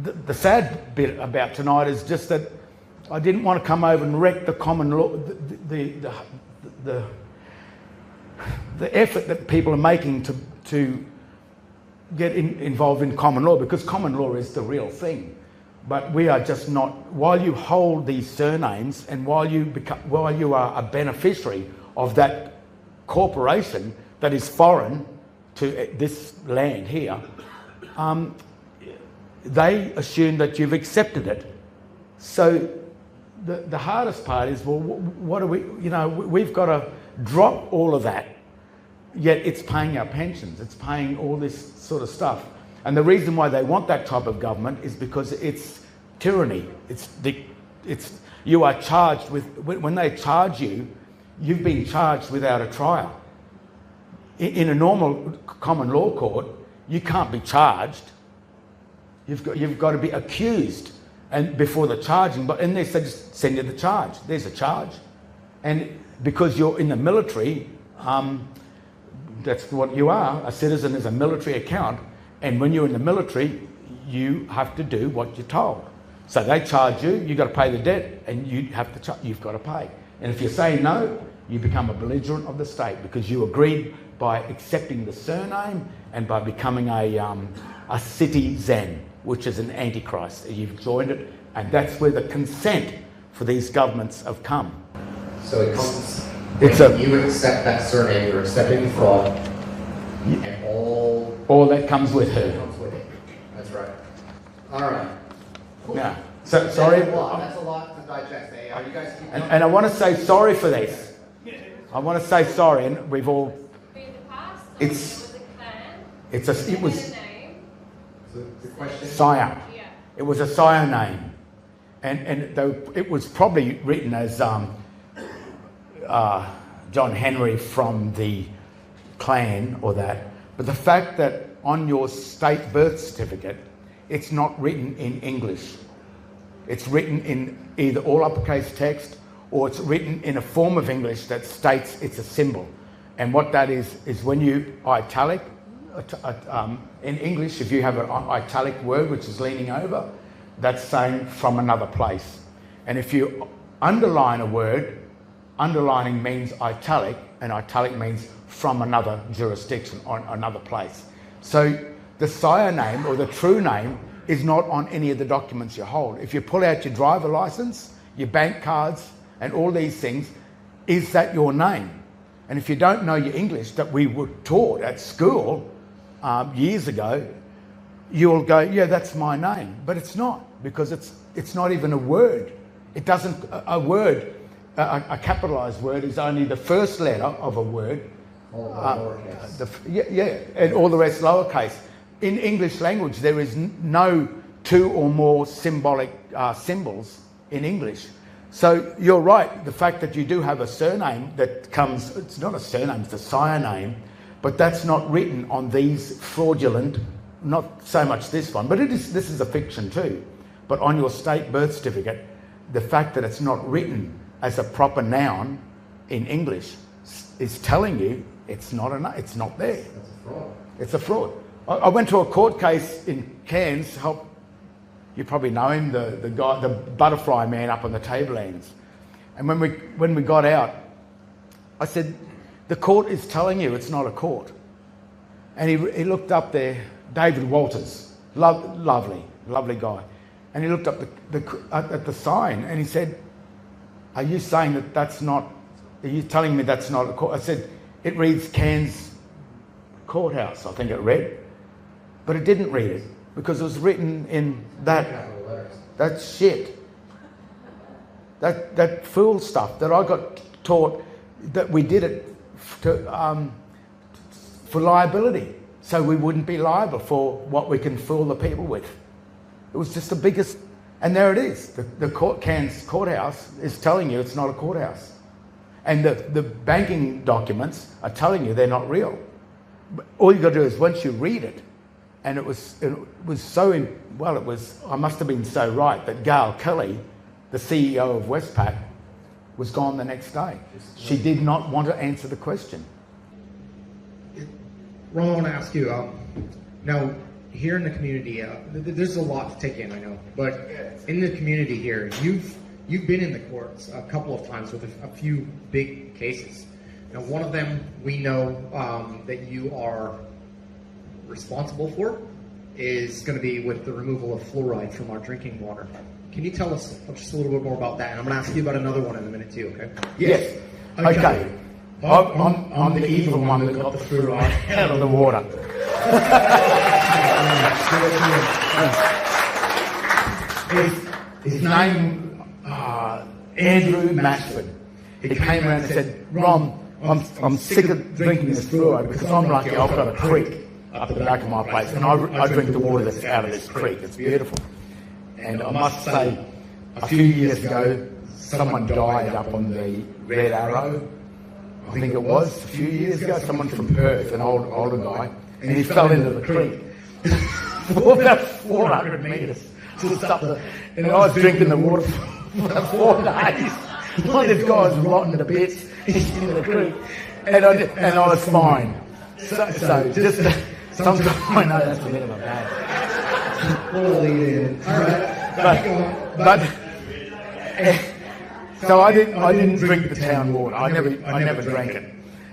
the sad bit about tonight is just that I didn't want to come over and wreck the common law, the effort that people are making to get involved in common law, because common law is the real thing. But we are just not. While you hold these surnames and while you are a beneficiary of that corporation that is foreign to this land here, they assume that you've accepted it. So the hardest part is, well, what do we? We've got to drop all of that. Yet it's paying our pensions. It's paying all this sort of stuff. And the reason why they want that type of government is because it's tyranny. You are charged with, when they charge you, you've been charged without a trial. In a normal common law court, you can't be charged. You've got to be accused and before the charging. But in this, they just send you the charge. There's a charge. And because you're in the military, that's what you are. A citizen is a military account. And when you're in the military, you have to do what you're told. So they charge you, you've got to pay the debt, and you've got to pay. And if you say no, you become a belligerent of the state, because you agreed by accepting the surname and by becoming a citizen, which is an antichrist. You've joined it, and that's where the consent for these governments have come. So it comes, when you accept that surname, you're accepting fraud, and all that comes with her. Comes with it. That's right. All right. Cool. Yeah. So sorry. That's a lot to digest. Are you guys? And I want to say sorry for this. I want to say sorry, and we've all. It was the question. Sire. Yeah. It was a sire name, and though it was probably written as John Henry from the clan or that, but the fact that on your state birth certificate, it's not written in English. It's written in either all uppercase text, or it's written in a form of English that states it's a symbol. And what that is when you italic, in English, if you have an italic word which is leaning over, that's saying from another place. And if you underline a word, underlining means italic, and italic means from another jurisdiction or another place. So the sire name or the true name is not on any of the documents you hold. If you pull out your driver license, your bank cards, and all these things, is that your name? And if you don't know your English that we were taught at school years ago, you'll go, yeah, that's my name. But it's not, because it's not even a word. It doesn't, a word, a capitalized word is only the first letter of a word. And all the rest lowercase. In English language, there is no two or more symbolic symbols in English. So you're right, the fact that you do have a surname that comes, it's not a surname, it's a sire name, but that's not written on these fraudulent, not so much this one, but this is a fiction too. But on your state birth certificate, the fact that it's not written as a proper noun in English is telling you it's not there. That's a fraud. It's a fraud. I went to a court case in Cairns, you probably know him, the guy, the butterfly man up on the tablelands. And when we got out, I said, the court is telling you it's not a court. And he looked up there, David Walters, lovely guy. And he looked up at the sign and he said, are you saying are you telling me that's not a court? I said, it reads Cairns Courthouse, I think it read. But it didn't read it, because it was written in that shit. That fool stuff that I got taught, that we did it for liability, so we wouldn't be liable for what we can fool the people with. It was just the biggest, and there it is. The Cairns Courthouse is telling you it's not a courthouse. And the banking documents are telling you they're not real. But all you got to do is, once you read it, and it was so, I must have been so right that Gail Kelly, the CEO of Westpac, was gone the next day. She did not want to answer the question. Ron, I want to ask you, now, here in the community, there's a lot to take in, I know, but in the community here, you've been in the courts a couple of times with a few big cases. Now, one of them we know that you are responsible for is going to be with the removal of fluoride from our drinking water. Can you tell us just a little bit more about that? And I'm going to ask you about another one in a minute too, okay? Yes. Okay. I'm the evil one that got the fluoride out of the water. His name, Andrew Mashford. He came around and said, Rom, I'm sick of drinking this fluoride because I'm lucky I've got a creek up the back of my place, and I drink the water that's out of this creek. It's beautiful. And I must say, a few years ago, someone died up on the Red Arrow. I think it was a few years ago. Someone from Perth, an older guy, and he fell into the creek for about 400 metres. Just up there. And I was drinking the water for about 4 days. One of these guys rotten to bits in the creek, and I was fine. So just sometimes I know that's a bit of a bad. All right. So I didn't drink the town water. I never drank it.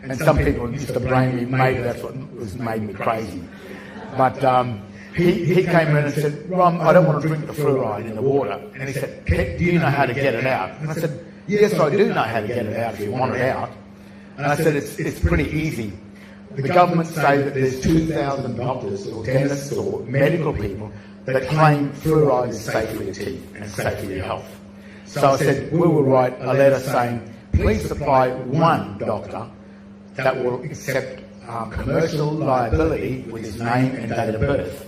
And some people used to blame me. Maybe that's what made me crazy. But he came in and said, Rom, I don't want to drink the fluoride in the water. And he said, do you know how to get it out? And I said, yes, I do know how to get it out if you want it out. And I said, it's pretty easy. The government say that there's 2,000 doctors or dentists or medical people that claim fluoride is safe for your teeth and safe for your health. So I said, we will write a letter saying, please supply one doctor that will accept commercial liability with his name and date of birth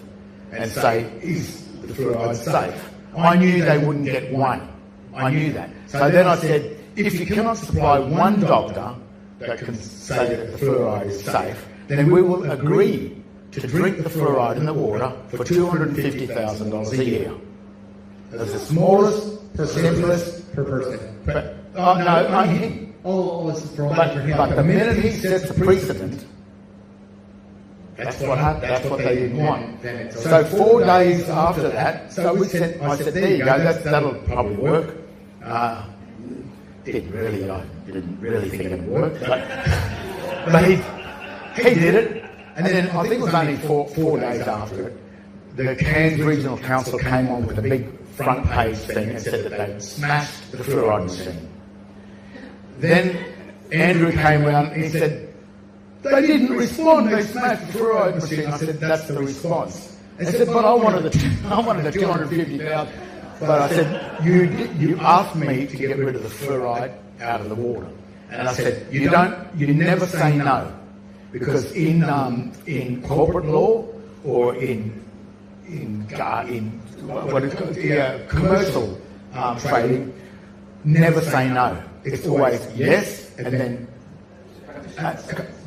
and say, is the fluoride safe? I knew they wouldn't get one. I knew that. So then I said, if you cannot supply one doctor that can say that the fluoride is safe, then we will agree to drink the fluoride in the water for $250,000 a year. That's the smallest, simplest per person. No, only him. It's for him. But the minute he sets the precedent, that's what happened. That's what they didn't want. So 4 days after that, I said, there you go. That'll probably work. Didn't really think it would work, but he did it. And then I think it was only 4 days after it, the Cairns Regional Council came on with a big front page thing and said that they'd smashed the fluoride machine. Then Andrew came around and he said, they didn't respond, they smashed the fluoride machine. I said, that's the response. I said, but I wanted the 250,000. But I said, you asked me to get rid of the fluoride out of the water. And I said, you never say no. Because in corporate law or in what is called commercial trading, never say no. It's always yes, and then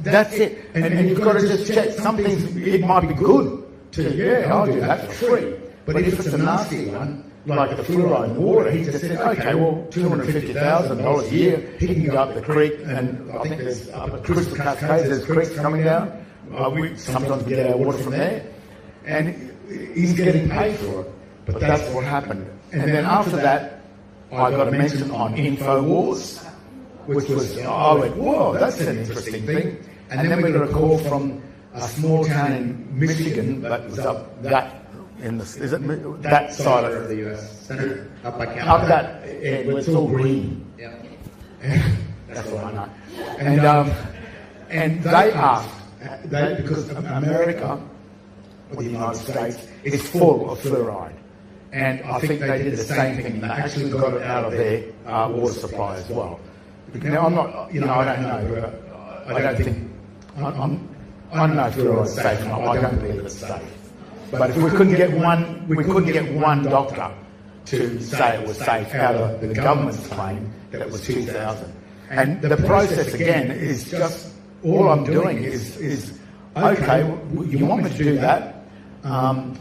that's it. And you've got to just check. Some things, it might be good to, I'll do that for free. But if it's a nasty one, like the fluoride in water, he just said, okay, well, $250,000 a year, he can go up the creek, and I think there's up at Crystal Cascades, there's creeks coming down. Sometimes we get our water from there, and he's getting paid for it. But that's what happened. And then after that, I got a mention on InfoWars, which was, I went, whoa, that's an interesting thing. And then we got a call from a small town in Michigan that was up that, that side of the US, up by Canada. Up that, it's all green. Yeah. That's what I know. And they asked, because America, or the United States, is full of fluoride. And I think they did the same thing. They actually got it out of their water supply as well. Now, I'm not, I don't know. I don't think, I don't know if fluoride's safe or not. I don't believe it's safe. But if we couldn't get one doctor to say it was safe out of the government's claim that it was 2,000. And the process again is just, all I'm doing is okay, you want me to do that? I've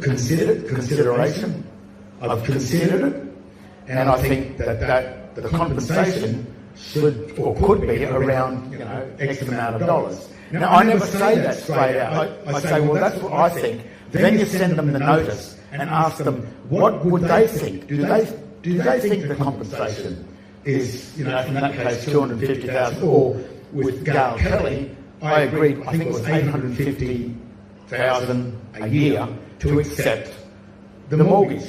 consideration. I've considered it, and I think that the compensation should or could be around X amount of dollars. Now, I never say that straight out. I say, well, that's what I think. Then you send them the notice and ask them, what would they think? Do they think the compensation is, in that case, 250,000, or with Gail Kelly, I agreed, I think it was 850,000 a year to accept the mortgage.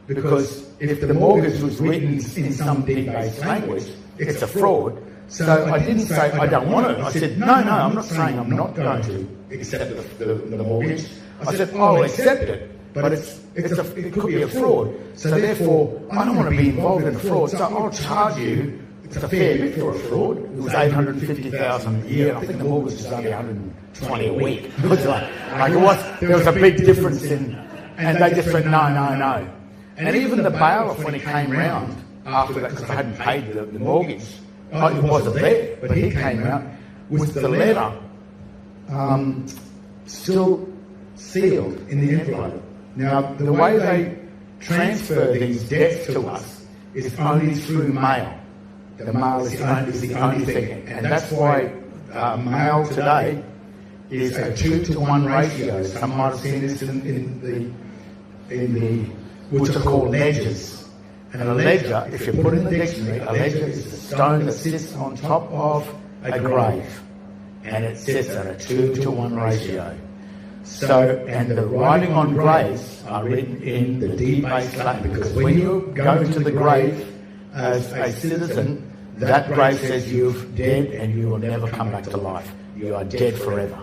Because if the mortgage was written in some deed-based language, it's a fraud. So I didn't say I don't want it. I said, no, I'm not saying I'm not going to accept the mortgage. I said, I'll accept it, but it could be a fraud. So therefore, I don't want to be involved in a fraud. So I'll charge you. It's a fair bit for a fraud. It was 850,000 a year. I think the mortgage was only 120 a week. It was there was a big difference in, and they just went, no. And even the bailiff, when he came round after that, because I hadn't paid the mortgage, it wasn't there, but he came out with the letter still sealed in the envelope. Now, the way they transfer these debts to us is only through mail. The mail is the only thing, and that's why mail today is a 2-to-1 ratio. Some might have seen this in the which are called ledgers. And a ledger, if you put in the dictionary, a ledger is the stone that sits on top of a grave, and it sits at a 2-to-1 ratio. So, and the writing on graves are written in the deed-based Latin, because when you go into the grave as a citizen, that grave says you're dead and you will never come back to life. You are dead forever.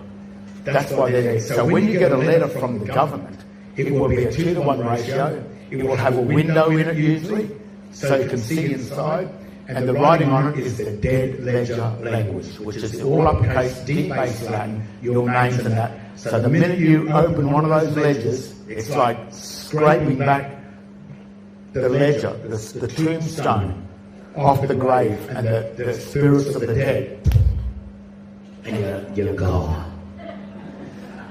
That's why they're there. So when you get a letter from the government, it will be a 2-to-1 ratio. It will have a window in it usually, so you can see inside. And the writing on it is the dead ledger language, which is all uppercase, deed-based Latin, your names and that. So the minute you open one of those ledgers, it's like scraping back the ledger, the tombstone off the grave and the spirits of the dead. And you're gone.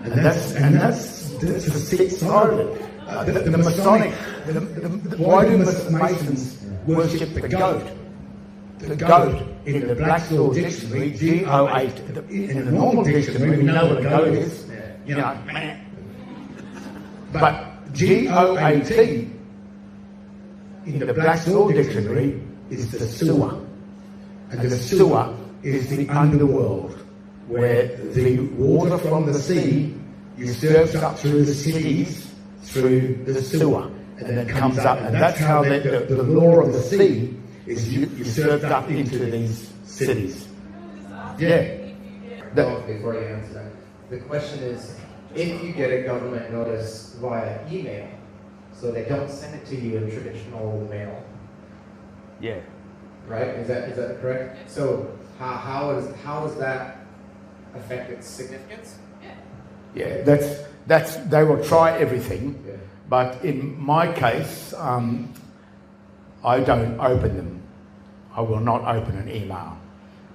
And that's the sick side of it. The Masonic, why do Masons worship the goat? The goat in the Black's-Law dictionary, G-O-8. In the normal dictionary, we know what a goat is. But G-O-A-T in the Black's-Law dictionary is the sewer. And the sewer is the underworld, where the water from the sea usurps up through the cities, through the sewer, and then comes up. And that's how the law of the sea is usurped up into these cities. Yeah. Before you answer that, the question is, if you get a government notice via email, so they don't send it to you in traditional mail. Yeah. Right? Is that correct? So how does that affect its significance? Yeah, that's they will try everything, but in my case, I don't open them. I will not open an email.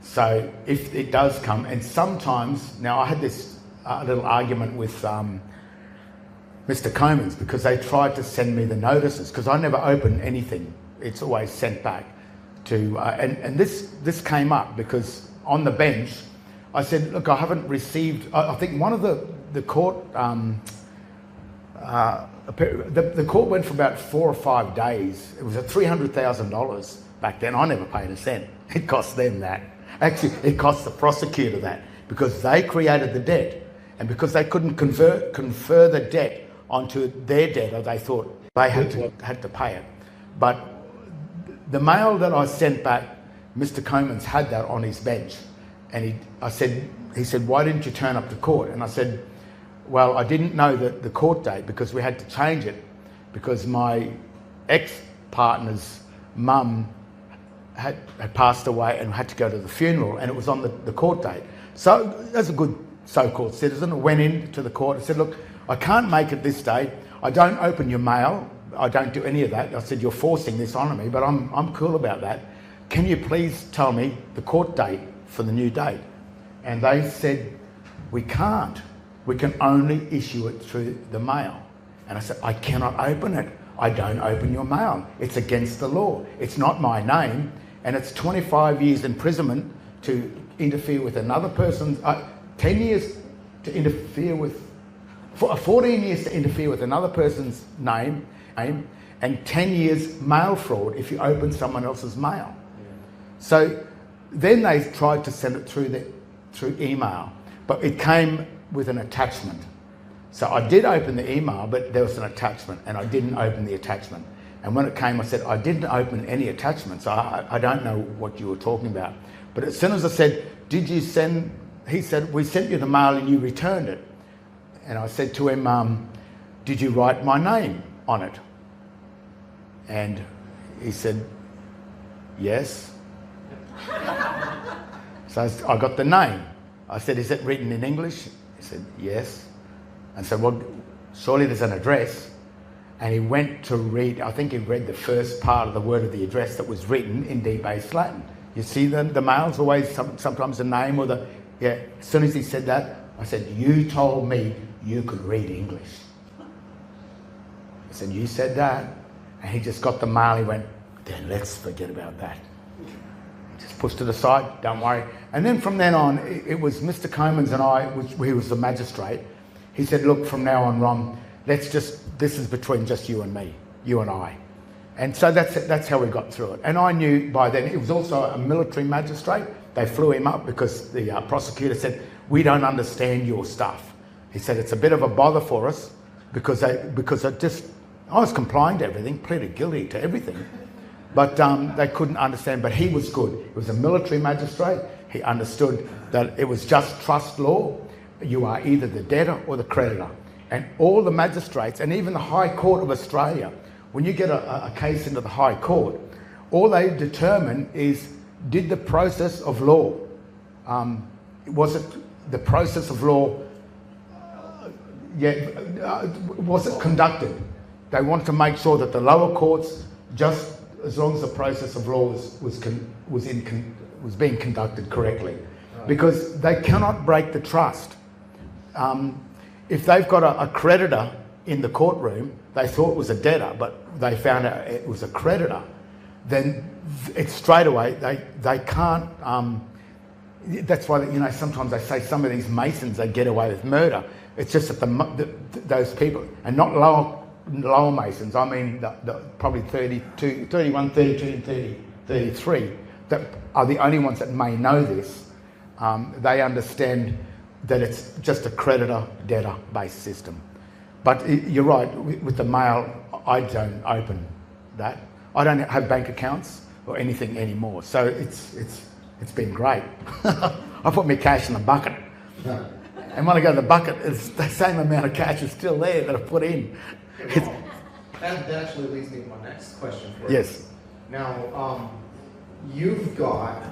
So if it does come, and sometimes, now I had this little argument with Mr. Comans, because they tried to send me the notices, because I never open anything. It's always sent back to, and this came up because on the bench, I said, look, I haven't received, I think one of the court, the court went for about 4 or 5 days. It was at $300,000 back then. I never paid a cent. It cost them that. Actually, it cost the prosecutor that, because they created the debt, and because they couldn't confer the debt onto their debtor, they thought they had to pay it. But the mail that I sent back, Mr. Comans had that on his bench, and he said, why didn't you turn up to court? And I said, well, I didn't know the court date, because we had to change it, because my ex-partner's mum had passed away and had to go to the funeral, and it was on the court date. So as a good so-called citizen, I went into the court and said, look, I can't make it this day. I don't open your mail. I don't do any of that. I said, you're forcing this on me, but I'm cool about that. Can you please tell me the court date for the new date? And they said, we can't. We can only issue it through the mail. And I said, I cannot open it. I don't open your mail. It's against the law. It's not my name, and it's 25 years imprisonment to interfere with another person's. 10 years to interfere with, 14 years to interfere with another person's name, and 10 years mail fraud if you open someone else's mail. So then they tried to send it through email, but it came with an attachment. So I did open the email, but there was an attachment, and I didn't open the attachment. And when it came, I said, I didn't open any attachments. I don't know what you were talking about. But as soon as I said, did you send, he said, we sent you the mail and you returned it. And I said to him, did you write my name on it? And he said, yes. So I got the name. I said, is it written in English? He said, yes. And said, well, surely there's an address. And he went to read, I think he read the first part of the word of the address that was written in debased Latin. You see the mail's always sometimes the name or the, yeah. As soon as he said that, I said, you told me you could read English. I said, you said that. And he just got the mail, he went, then let's forget about that. He just pushed it aside, don't worry. And then from then on, it was Mr. Comans and I, he was the magistrate. He said, look, from now on, Rom, this is between just you and me, you and I. And so that's how we got through it. And I knew by then, it was also a military magistrate. They flew him up because the prosecutor said, we don't understand your stuff. He said, it's a bit of a bother for us because I was complying to everything, pleaded guilty to everything. But they couldn't understand, but he was good. He was a military magistrate. He understood that it was just trust law. You are either the debtor or the creditor. And all the magistrates, and even the High Court of Australia, when you get a case into the High Court, all they determine is, did the process of law, was it the process of law, was it conducted? They want to make sure that the lower courts, just as long as the process of law was being conducted correctly, because they cannot break the trust. If they've got a creditor in the courtroom, they thought it was a debtor, but they found out it was a creditor, then it's straight away, they can't, that's why, you know, sometimes they say some of these Masons, they get away with murder. It's just that those people, and not lower Masons, I mean probably 32, 31, 32 and 33, that are the only ones that may know this. They understand that it's just a creditor-debtor based system. But you're right, with the mail, I don't open that. I don't have bank accounts or anything anymore. So it's been great. I put my cash in the bucket. And when I go to the bucket, it's the same amount of cash is still there that I put in. That actually leads me to my next question for you. Yes. Now, you've got,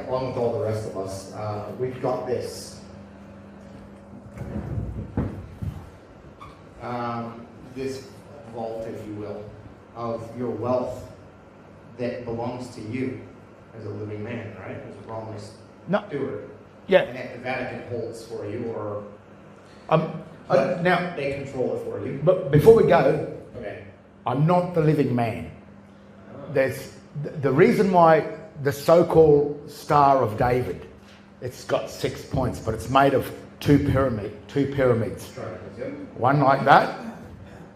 along with all the rest of us, we've got this this vault, if you will, of your wealth that belongs to you as a living man, right? As a Romley Stewart. Yeah. And that the Vatican holds for you, or now they control it for you. But before we go, Okay. I'm not the living man. There's the reason why the so-called Star of David, it's got 6 points, but it's made of two pyramids. One like that,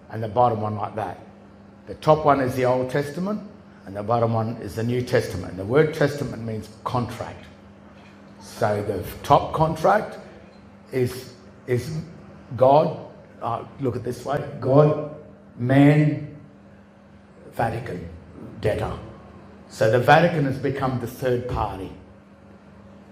and the bottom one like that. The top one is the Old Testament, and the bottom one is the New Testament. The word testament means contract. So the top contract is God, look at this way, God, man, Vatican, debtor. So the Vatican has become the third party.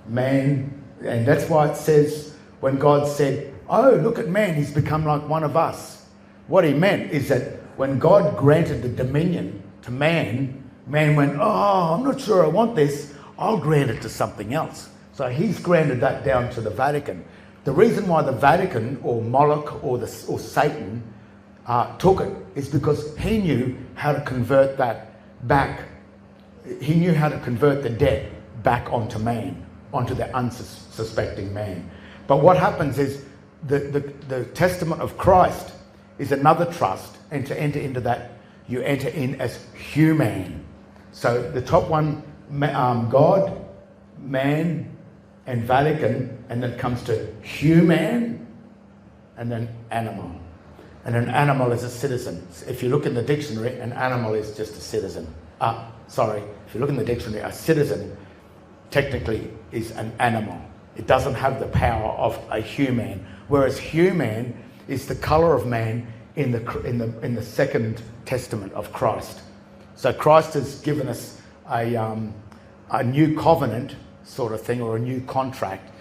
Man, and that's why it says, when God said, oh, look at man, he's become like one of us. What he meant is that when God granted the dominion to man, man went, oh, I'm not sure I want this, I'll grant it to something else. So he's granted that down to the Vatican. The reason why the Vatican, or Moloch, or Satan took it is because he knew how to convert that back. He knew how to convert the debt back onto man, onto the unsuspecting man. But what happens is the testament of Christ is another trust, and to enter into that, you enter in as human. So the top one, God, man, and Vatican, and then it comes to human, and then animal. And an animal is a citizen. If you look in the dictionary, an animal is just a citizen. If you look in the dictionary, a citizen technically is an animal. It doesn't have the power of a human, whereas human is the colour of man in the Second Testament of Christ. So Christ has given us a new covenant sort of thing, or a new contract,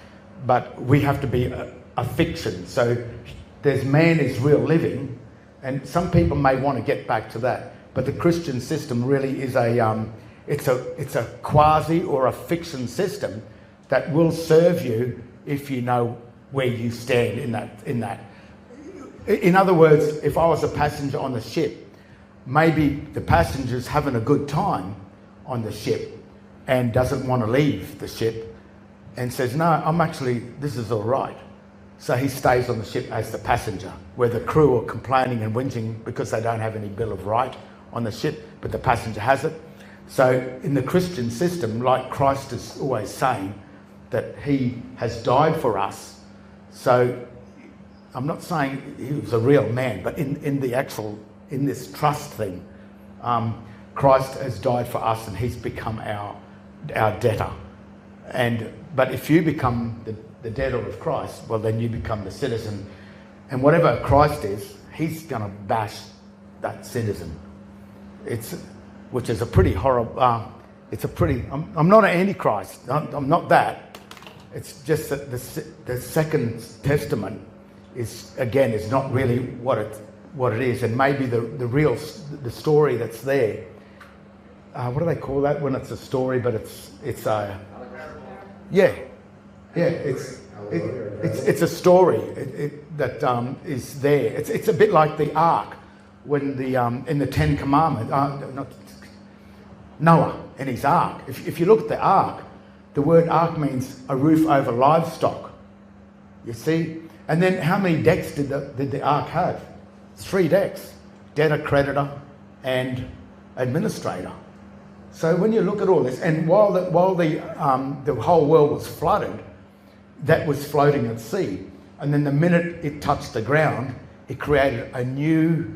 but we have to be a fiction. So there's man is real living, and some people may want to get back to that, but the Christian system really is it's a quasi or a fiction system that will serve you if you know where you stand in that. In other words, if I was a passenger on the ship, maybe the passenger's having a good time on the ship and doesn't want to leave the ship and says, no, this is all right. So he stays on the ship as the passenger, where the crew are complaining and whinging because they don't have any bill of right on the ship, but the passenger has it. So in the Christian system, like Christ is always saying, that he has died for us. So I'm not saying he was a real man, but in this trust thing, Christ has died for us and he's become our debtor. But if you become the debtor of Christ, well, then you become the citizen. And whatever Christ is, he's going to bash that citizen. Which is a pretty horrible, I'm not an antichrist, I'm not that. It's just that the Second Testament is not really what it is, and maybe the story that's there. What do they call that when it's a story, but it's a it's a story that is there. It's a bit like the ark when in the Ten Commandments, Noah and his ark. If you look at the ark, the word ark means a roof over livestock. You see? And then how many decks did the ark have? 3 decks. Debtor, creditor, and administrator. So when you look at all this, and while the whole world was flooded, that was floating at sea. And then the minute it touched the ground, it created a new,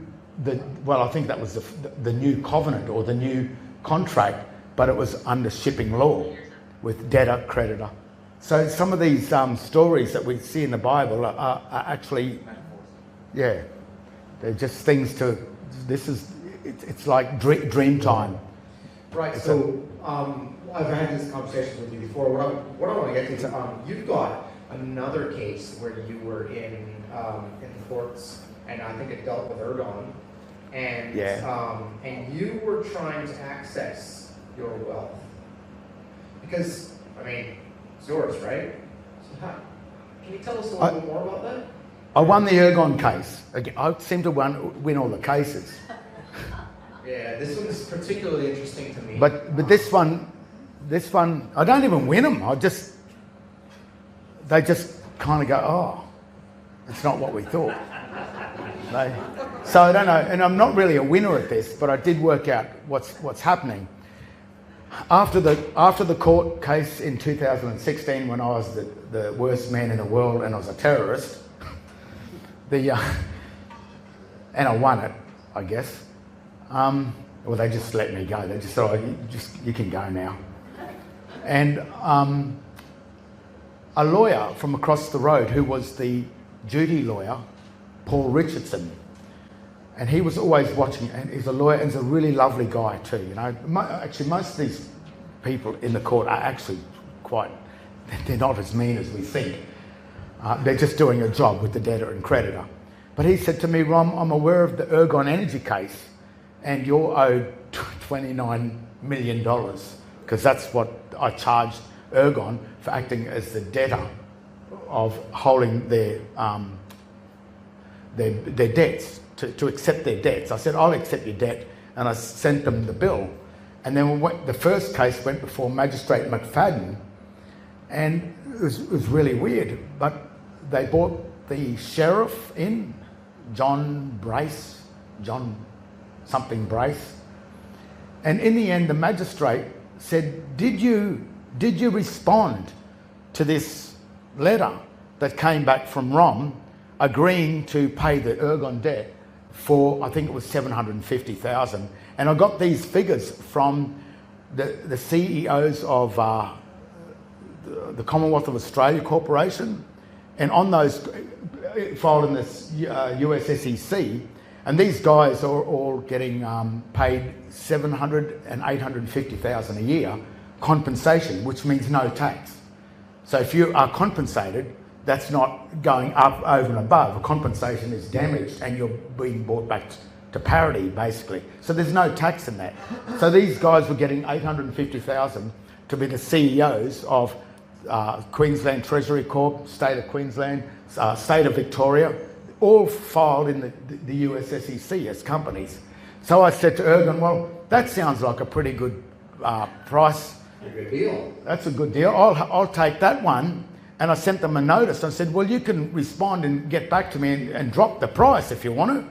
I think that was the new covenant or the new contract, but it was under shipping law with debtor, creditor. So some of these stories that we see in the Bible are actually, they're just things it's like dream time. Right, so I've had this conversation with you before. What I want to get to, you've got another case where you were in the courts, and I think it dealt with ergon, and you were trying to access your wealth. Because, it's yours, right? So can you tell us a little bit more about that? I won the ergon case. I seem to win all the cases. Yeah, this one is particularly interesting to me. But this one, I don't even win them. They just kind of go, oh, it's not what we thought. So I don't know, and I'm not really a winner at this, but I did work out what's happening. After the court case in 2016, when I was the worst man in the world and I was a terrorist, and I won it, I guess. Well, they just let me go. They just said, you can go now. And a lawyer from across the road, who was the duty lawyer, Paul Richardson, and he was always watching, and he's a lawyer and he's a really lovely guy too, Actually, most of these people in the court are actually they're not as mean as we think. They're just doing a job with the debtor and creditor. But he said to me, Rom, I'm aware of the Ergon Energy case, and you're owed $29 million, because that's what I charged Ergon for acting as the debtor of holding their debts, to accept their debts. I said, I'll accept your debt, and I sent them the bill. And then the first case went before Magistrate McFadden, and it was really weird, but they brought the sheriff in, John something Brace, and in the end the magistrate said, did you respond to this letter that came back from Rom agreeing to pay the Ergon debt for, I think it was 750,000. And I got these figures from the CEOs of the Commonwealth of Australia Corporation, and on those, filed in this US SEC, and these guys are all getting paid 700 and 850,000 a year compensation, which means no tax. So if you are compensated, that's not going up over and above. A compensation is damaged and you're being brought back to parity, basically. So there's no tax in that. So these guys were getting 850,000 to be the CEOs of Queensland Treasury Corp, State of Queensland, State of Victoria, all filed in the US SEC as companies. So I said to Ergon, well, that sounds like a pretty good price. A good deal. That's a good deal. I'll take that one. And I sent them a notice. I said, well, you can respond and get back to me and drop the price if you want to.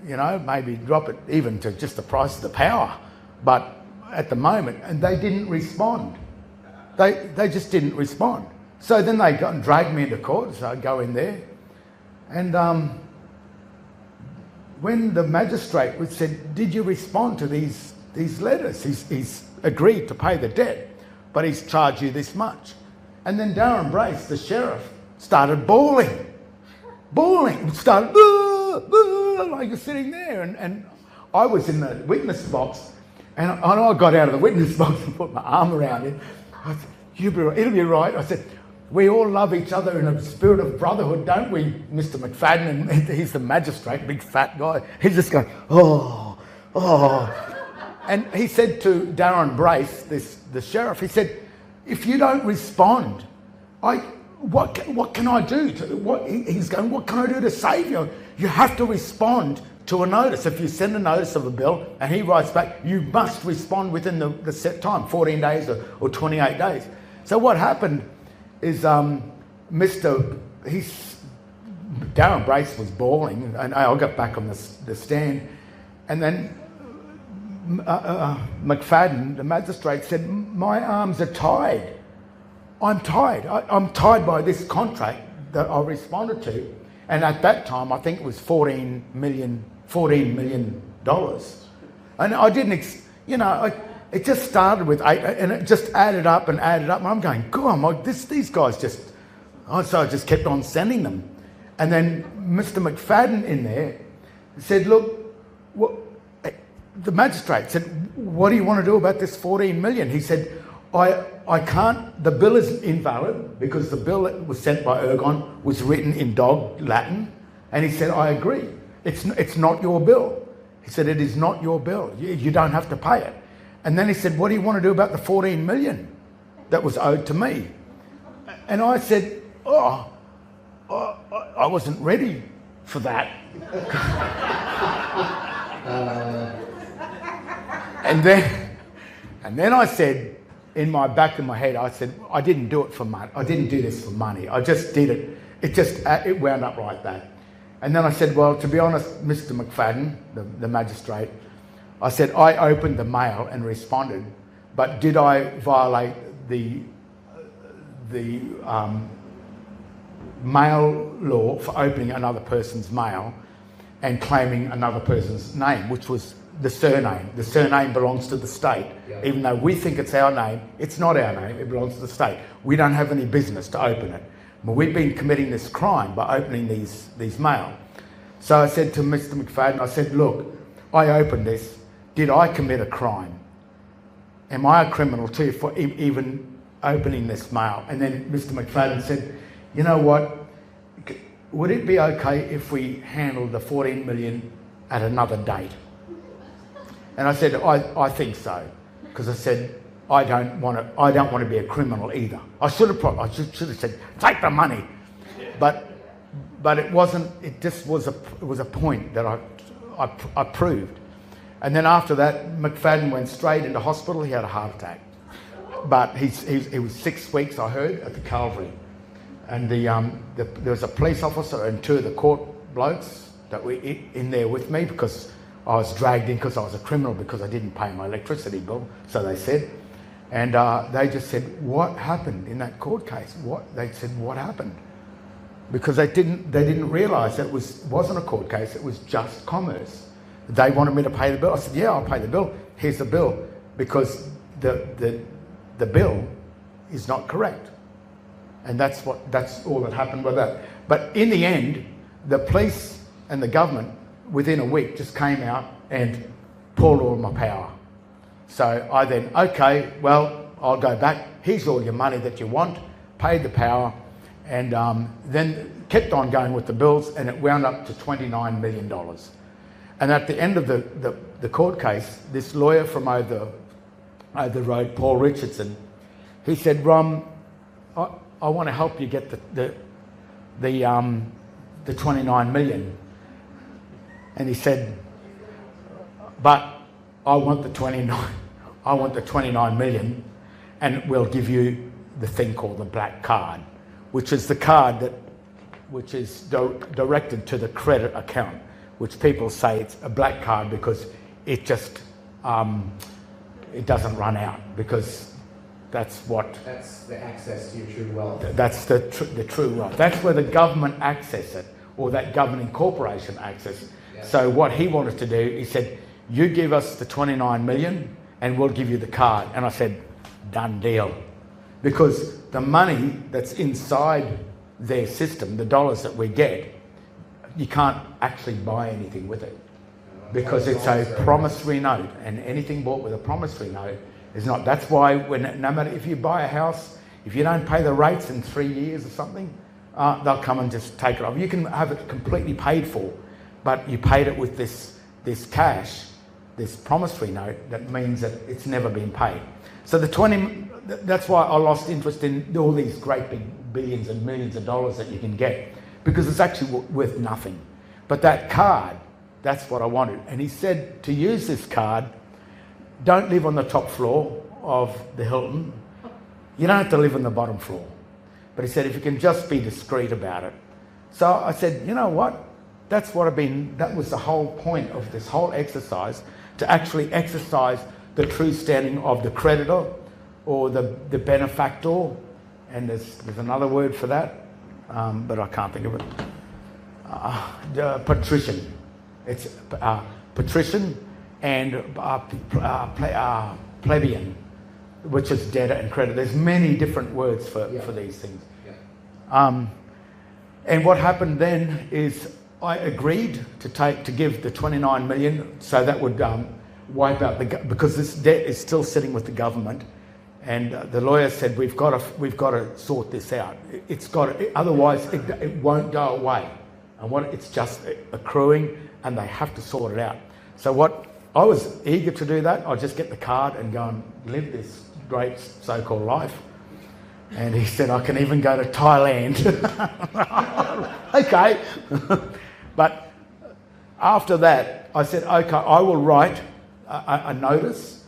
You know, maybe drop it even to just the price of the power. But at the moment, and they didn't respond. They just didn't respond. So then they got and dragged me into court. So I go in there. And when the magistrate said, did you respond to these letters? He's agreed to pay the debt, but he's charged you this much. And then Darren Brace, the sheriff, started bawling. Started, like you're sitting there. And I was in the witness box, and I got out of the witness box and put my arm around him. I said, it'll be right. I said, we all love each other in a spirit of brotherhood, don't we, Mr. McFadden? And he's the magistrate, big fat guy. He's just going, oh. And he said to Darren Brace, the sheriff, he said, if you don't respond, what can I do? He's going, what can I do to save you? You have to respond to a notice. If you send a notice of a bill and he writes back, you must respond within the set time, 14 days or 28 days. So what happened is Darren Brace was bawling, and I got back on the stand, and then McFadden, the magistrate, said, my arms are tied. I'm tied. I'm tied by this contract that I responded to. And at that time, I think it was $14 million. And I didn't, it just started with 8, and it just added up. And I'm going, God, these guys just, so I just kept on sending them. And then Mr. McFadden in there said, look, the magistrate said, what do you want to do about this 14 million? He said, I can't, the bill is invalid because the bill that was sent by Ergon was written in dog Latin. And he said, I agree. It's not your bill. He said, it is not your bill. You don't have to pay it. And then he said, what do you want to do about the 14 million that was owed to me? And I said, I wasn't ready for that. And then I said, in my back of my head, I said, I didn't do it for money. I didn't do this for money. I just did it. It wound up like that. And then I said, well, to be honest, Mr. McFadden, the magistrate, I said, I opened the mail and responded, but did I violate the mail law for opening another person's mail and claiming another person's name, which was the surname. The surname belongs to the state. Yeah. Even though we think it's our name, it's not our name, it belongs to the state. We don't have any business to open it. But we've been committing this crime by opening these mail. So I said to Mr. McFadden, I said, look, I opened this. Did I commit a crime? Am I a criminal too for even opening this mail? And then Mr. McFadden said, you know what? Would it be okay if we handled the 14 million at another date? And I said, I think so, because I said, I don't want to be a criminal either. I should have said, take the money, but it wasn't. It just was a point that I proved. And then after that, McFadden went straight into hospital. He had a heart attack, but he was 6 weeks, I heard, at the Calvary. And there was a police officer and 2 of the court blokes that were in there with me, because I was dragged in because I was a criminal because I didn't pay my electricity bill, so they said. And they just said, what happened in that court case? They said, what happened? Because they didn't realise that it wasn't a court case, it was just commerce. They wanted me to pay the bill. I said, yeah, I'll pay the bill. Here's the bill. Because the bill is not correct. And that's all that happened with that. But in the end, the police and the government, within a week, just came out and pulled all my power. So I then, okay, well, I'll go back. Here's all your money that you want. Paid the power. And then kept on going with the bills, and it wound up to $29 million. And at the end of the court case, this lawyer from over the road, Paul Richardson, he said, Rom, I want to help you get the 29 million. And he said, but I want the 29 million, and we'll give you the thing called the black card, which is the card which is directed to the credit account, which people say it's a black card because it just it doesn't run out, because that's the access to your true wealth. That's the true wealth. That's where the government access it, or that governing corporation access it. Yeah. So what he wanted to do, he said, you give us the 29 million and we'll give you the card. And I said, done deal. Because the money that's inside their system, the dollars that we get, you can't actually buy anything with it. Because it's a promissory note, and anything bought with a promissory note is not. That's why no matter if you buy a house, if you don't pay the rates in 3 years or something, they'll come and just take it off. You can have it completely paid for, but you paid it with this cash, this promissory note, that means that it's never been paid. So that's why I lost interest in all these great big billions and millions of dollars that you can get, because it's actually worth nothing. But that card, that's what I wanted. And he said to use this card, don't live on the top floor of the Hilton. You don't have to live on the bottom floor. But he said, if you can just be discreet about it. So I said, you know what? That was the whole point of this whole exercise, to actually exercise the true standing of the creditor or the benefactor. And there's another word for that, but I can't think of it. The patrician. It's patrician and plebeian, which is debtor and creditor. There's many different words for these things. Yeah. And what happened then is I agreed to give the 29 million, so that would wipe out because this debt is still sitting with the government. And the lawyer said, we've got to sort this out. Otherwise it won't go away. And it's just accruing, and they have to sort it out. So I was eager to do that. I'll just get the card and go and live this great so-called life. And he said, I can even go to Thailand. Okay. But after that, I said, okay, I will write a notice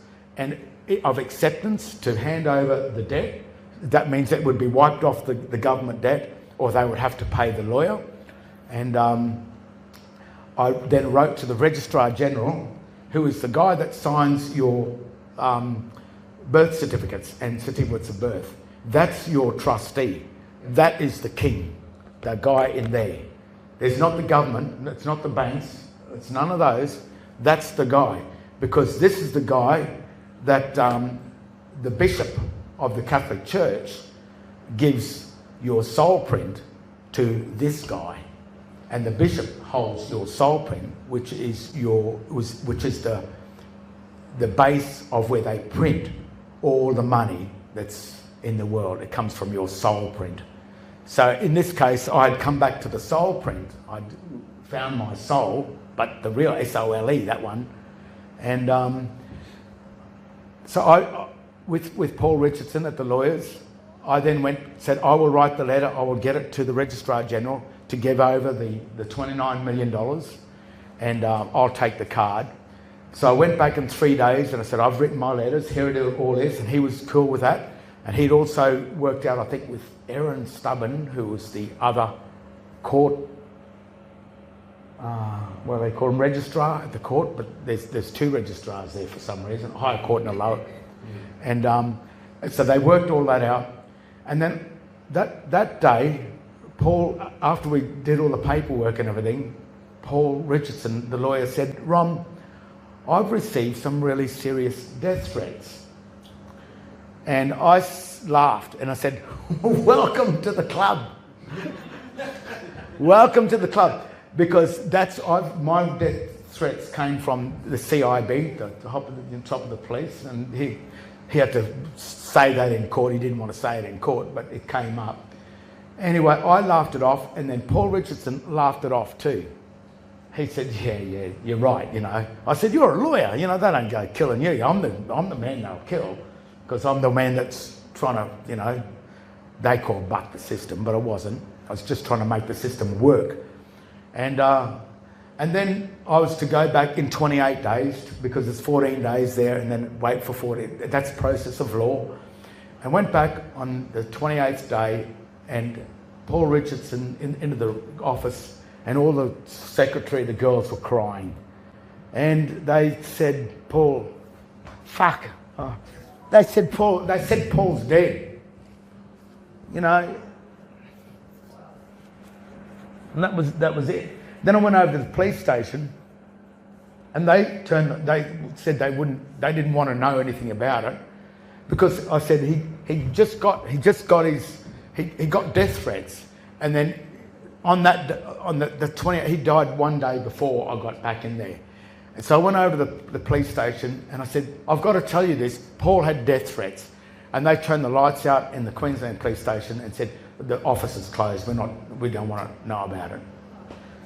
of acceptance to hand over the debt. That means it would be wiped off the government debt, or they would have to pay the lawyer. And I then wrote to the Registrar General, who is the guy that signs your birth certificates and certificates of birth. That's your trustee. That is the king, the guy in there. There's not the government, it's not the banks, it's none of those. That's the guy. Because this is the guy that the bishop of the Catholic Church gives your soul print to this guy. And the bishop holds your soul print, which is the base of where they print all the money that's in the world. It comes from your soul print. So in this case, I had come back to the soul print. I'd found my soul, but the real S-O-L-E, that one. And so I, with Paul Richardson at the lawyers, I then said, I will write the letter, I will get it to the Registrar General to give over the $29 million, and I'll take the card. So I went back in 3 days and I said, I've written my letters, here it all is, and he was cool with that. And he'd also worked out, I think, with Aaron Stubborn, who was the other court, what do they call him, registrar at the court, but there's two registrars there for some reason, a higher court and a lower. And So they worked all that out. And then that day, Paul, after we did all the paperwork and everything, Paul Richardson, the lawyer, said, Rom, I've received some really serious death threats. And I laughed and I said, welcome to the club. Welcome to the club. Because my death threats came from the CIB, the top of the police, and he had to say that in court. He didn't want to say it in court, but it came up. Anyway, I laughed it off, and then Paul Richardson laughed it off too. He said, yeah, you're right, you know. I said, you're a lawyer, you know, they don't go killing you. I'm the man they'll kill, because I'm the man that's trying to, you know, they call buck the system, but I wasn't. I was just trying to make the system work. And then I was to go back in 28 days, because it's 14 days there, and then wait for 40. That's the process of law. I went back on the 28th day, and Paul Richardson into the office, and all the secretary, the girls were crying. And they said, Paul, fuck. They said Paul's dead. You know. And that was it. Then I went over to the police station, and they said they didn't want to know anything about it, because I said he got death threats, and then on the 20th, he died one day before I got back in there. And so I went over to the police station and I said, I've got to tell you this, Paul had death threats. And they turned the lights out in the Queensland police station and said, the office is closed, we don't want to know about it.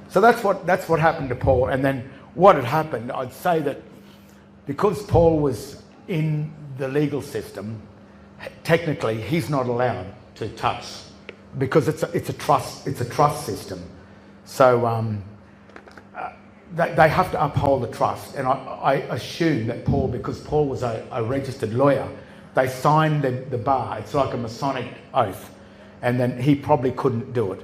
So that's what happened to Paul. And then what had happened, I'd say that because Paul was in the legal system, technically he's not allowed to touch, because it's a trust system. So they have to uphold the trust. And I assume that Paul, because Paul was a registered lawyer, they signed the bar. It's like a Masonic oath. And then he probably couldn't do it,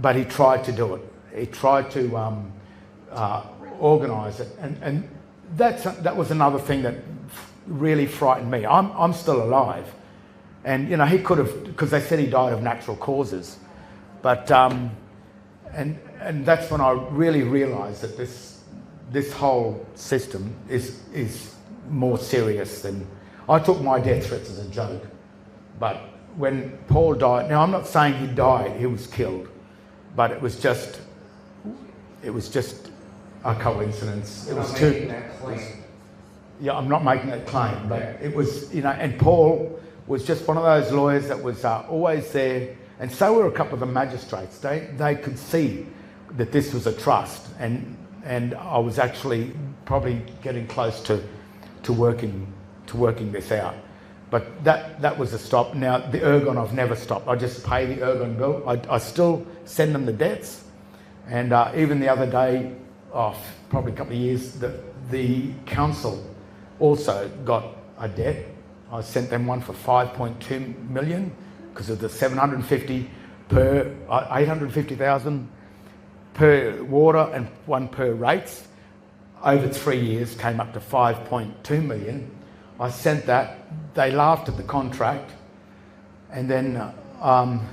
but he tried to do it. He tried to organise it. And that was another thing that really frightened me. I'm still alive. And, you know, he could have, because they said he died of natural causes. But, and that's when I really realised that this whole system is more serious than... I took my death threats as a joke. But when Paul died... Now, I'm not saying he died, he was killed. But it was just a coincidence. It was too... Yeah, I'm not making that claim, but it was, you know, and Paul was just one of those lawyers that was always there, and so were a couple of the magistrates. They could see that this was a trust, and I was actually probably getting close to working this out. But that was a stop. Now the ergon, I've never stopped. I just pay the ergon bill. I still send them the debts, and even the other day, probably a couple of years, the council also got a debt. I sent them one for 5.2 million because of the 750 per 850,000 per water and one per rates. Over 3 years came up to 5.2 million. I sent that. They laughed at the contract, and then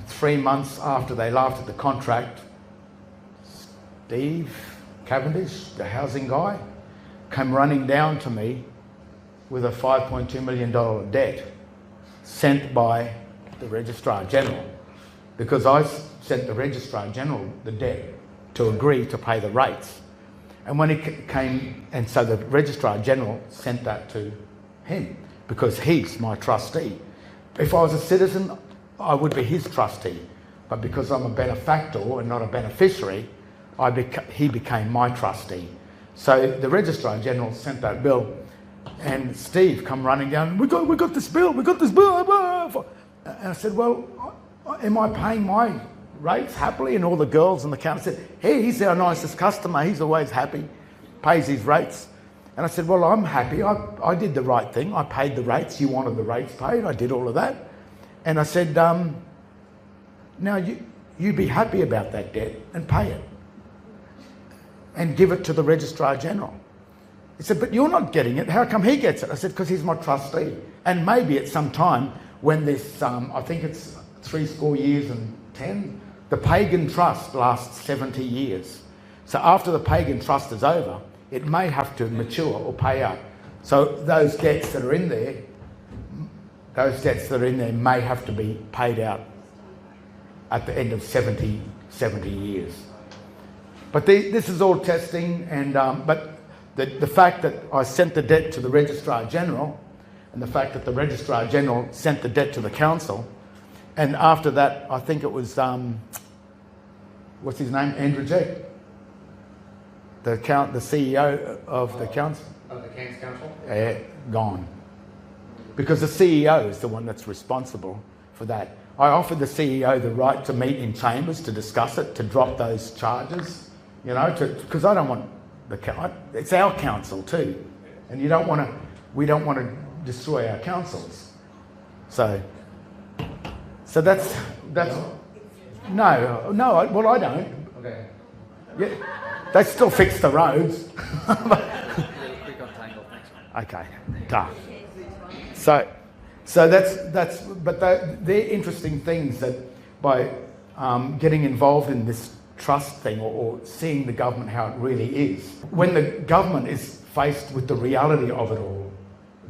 3 months after they laughed at the contract, Steve Cavendish, the housing guy, came running down to me with a $5.2 million debt sent by the Registrar General, because I sent the Registrar General the debt to agree to pay the rates. And when he came, and so the Registrar General sent that to him because he's my trustee. If I was a citizen, I would be his trustee, but because I'm a benefactor and not a beneficiary, he became my trustee. So the Registrar General sent that bill, and Steve come running down, we got this bill. And I said, well, am I paying my rates happily? And all the girls in the counter said, hey, he's our nicest customer, he's always happy, pays his rates. And I said, well, I'm happy, I did the right thing, I paid the rates, you wanted the rates paid, I did all of that. And I said, now you be happy about that debt and pay it and give it to the Registrar General. He said, but you're not getting it, how come he gets it? I said, because he's my trustee, and maybe at some time when this, I think it's 70 years and 10, the pagan trust lasts 70 years. So after the pagan trust is over, it may have to mature or pay out. So those debts that are in there, may have to be paid out at the end of 70 years. But this is all testing, and but the fact that I sent the debt to the Registrar General, and the fact that the Registrar General sent the debt to the council, and after that, I think it was what's his name, Andrew Jack, the CEO of the council. Of the King's Council? Gone. Because the CEO is the one that's responsible for that. I offered the CEO the right to meet in chambers to discuss it, to drop those charges, you know, because I don't want it's our council too, and we don't want to destroy our councils. So that's no. Well, I don't. Okay. Yeah, they still fix the roads. Okay, duh. So that's but they're interesting things that by getting involved in this trust thing or seeing the government how it really is. When the government is faced with the reality of it all,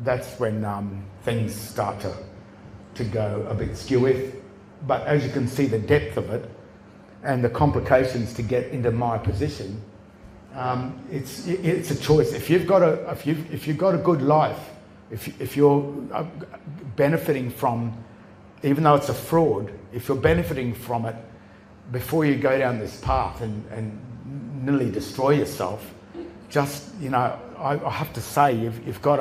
that's when things start to go a bit skew. But as you can see, the depth of it and the complications to get into my position, it's a choice. If you've got a good life, if you're benefiting from, even though it's a fraud, if you're benefiting from it before you go down this path and nearly destroy yourself, just, you know, I have to say you've got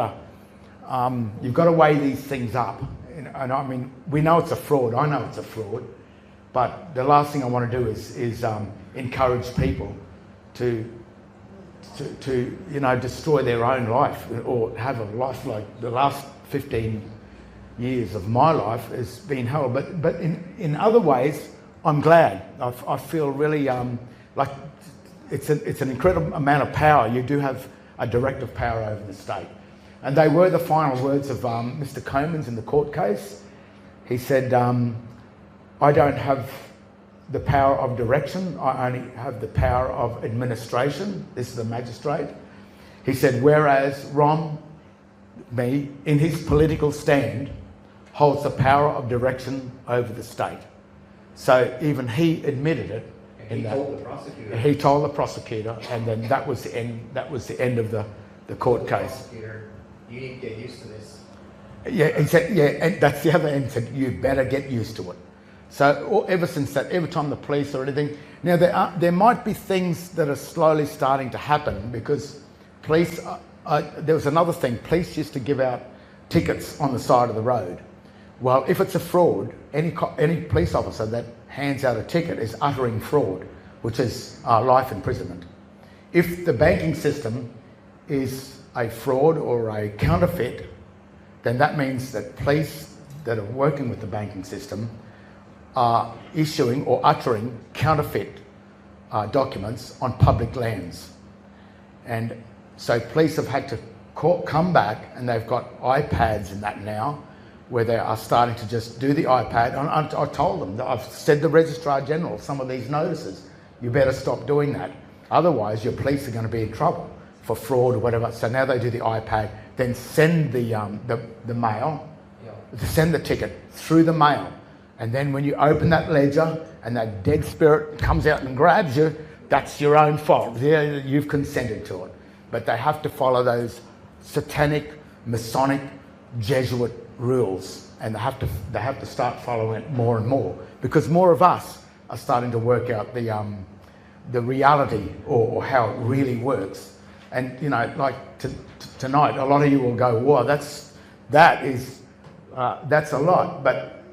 to weigh these things up. And I mean, we know it's a fraud. I know it's a fraud, but the last thing I want to do is encourage people to you know, destroy their own life or have a life like the last 15 years of my life has been hell. But in other ways, I'm glad. I feel really like it's an incredible amount of power. You do have a directive power over the state. And they were the final words of Mr. Comans in the court case. He said, I don't have the power of direction, I only have the power of administration. This is the magistrate. He said, whereas me, in his political stand, holds the power of direction over the state. So even he admitted it. And he told the prosecutor. He told the prosecutor, and then that was the end. That was the end of the court case. You need to get used to this. Yeah, he said, yeah, and that's the other end. Said you better get used to it. So ever since that, every time the police or anything, now there might be things that are slowly starting to happen because police. There was another thing. Police used to give out tickets on the side of the road. Well, if it's a fraud, any police officer that hands out a ticket is uttering fraud, which is life imprisonment. If the banking system is a fraud or a counterfeit, then that means that police that are working with the banking system are issuing or uttering counterfeit documents on public lands. And so police have had to come back, and they've got iPads and that now, where they are starting to just do the iPad. And I told them, I've said to the Registrar General, some of these notices, you better stop doing that. Otherwise, your police are going to be in trouble for fraud or whatever. So now they do the iPad, then send the mail, send the ticket through the mail. And then when you open that ledger and that dead spirit comes out and grabs you, that's your own fault. Yeah, you've consented to it. But they have to follow those satanic, Masonic, Jesuit rules, and they have to start following it more and more, because more of us are starting to work out the reality or how it really works. And you know, like tonight, a lot of you will go, "Wow, that's a lot." But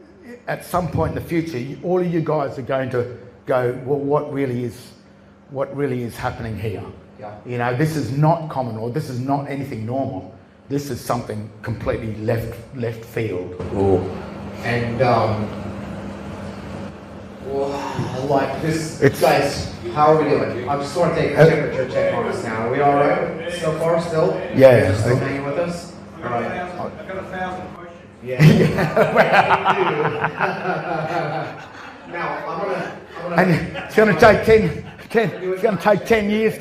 at some point in the future, all of you guys are going to go, "Well, what really is happening here?" Yeah. You know, this is not common, or this is not anything normal. This is something completely left field. Cool. And like this, guys, how are we doing? I'm just going to take a temperature check on us now. Are we all right so far? Still? Yeah. You're still hanging with us? All right. I've got 1,000 questions. Yeah. Now I'm gonna And it's going to take 10 years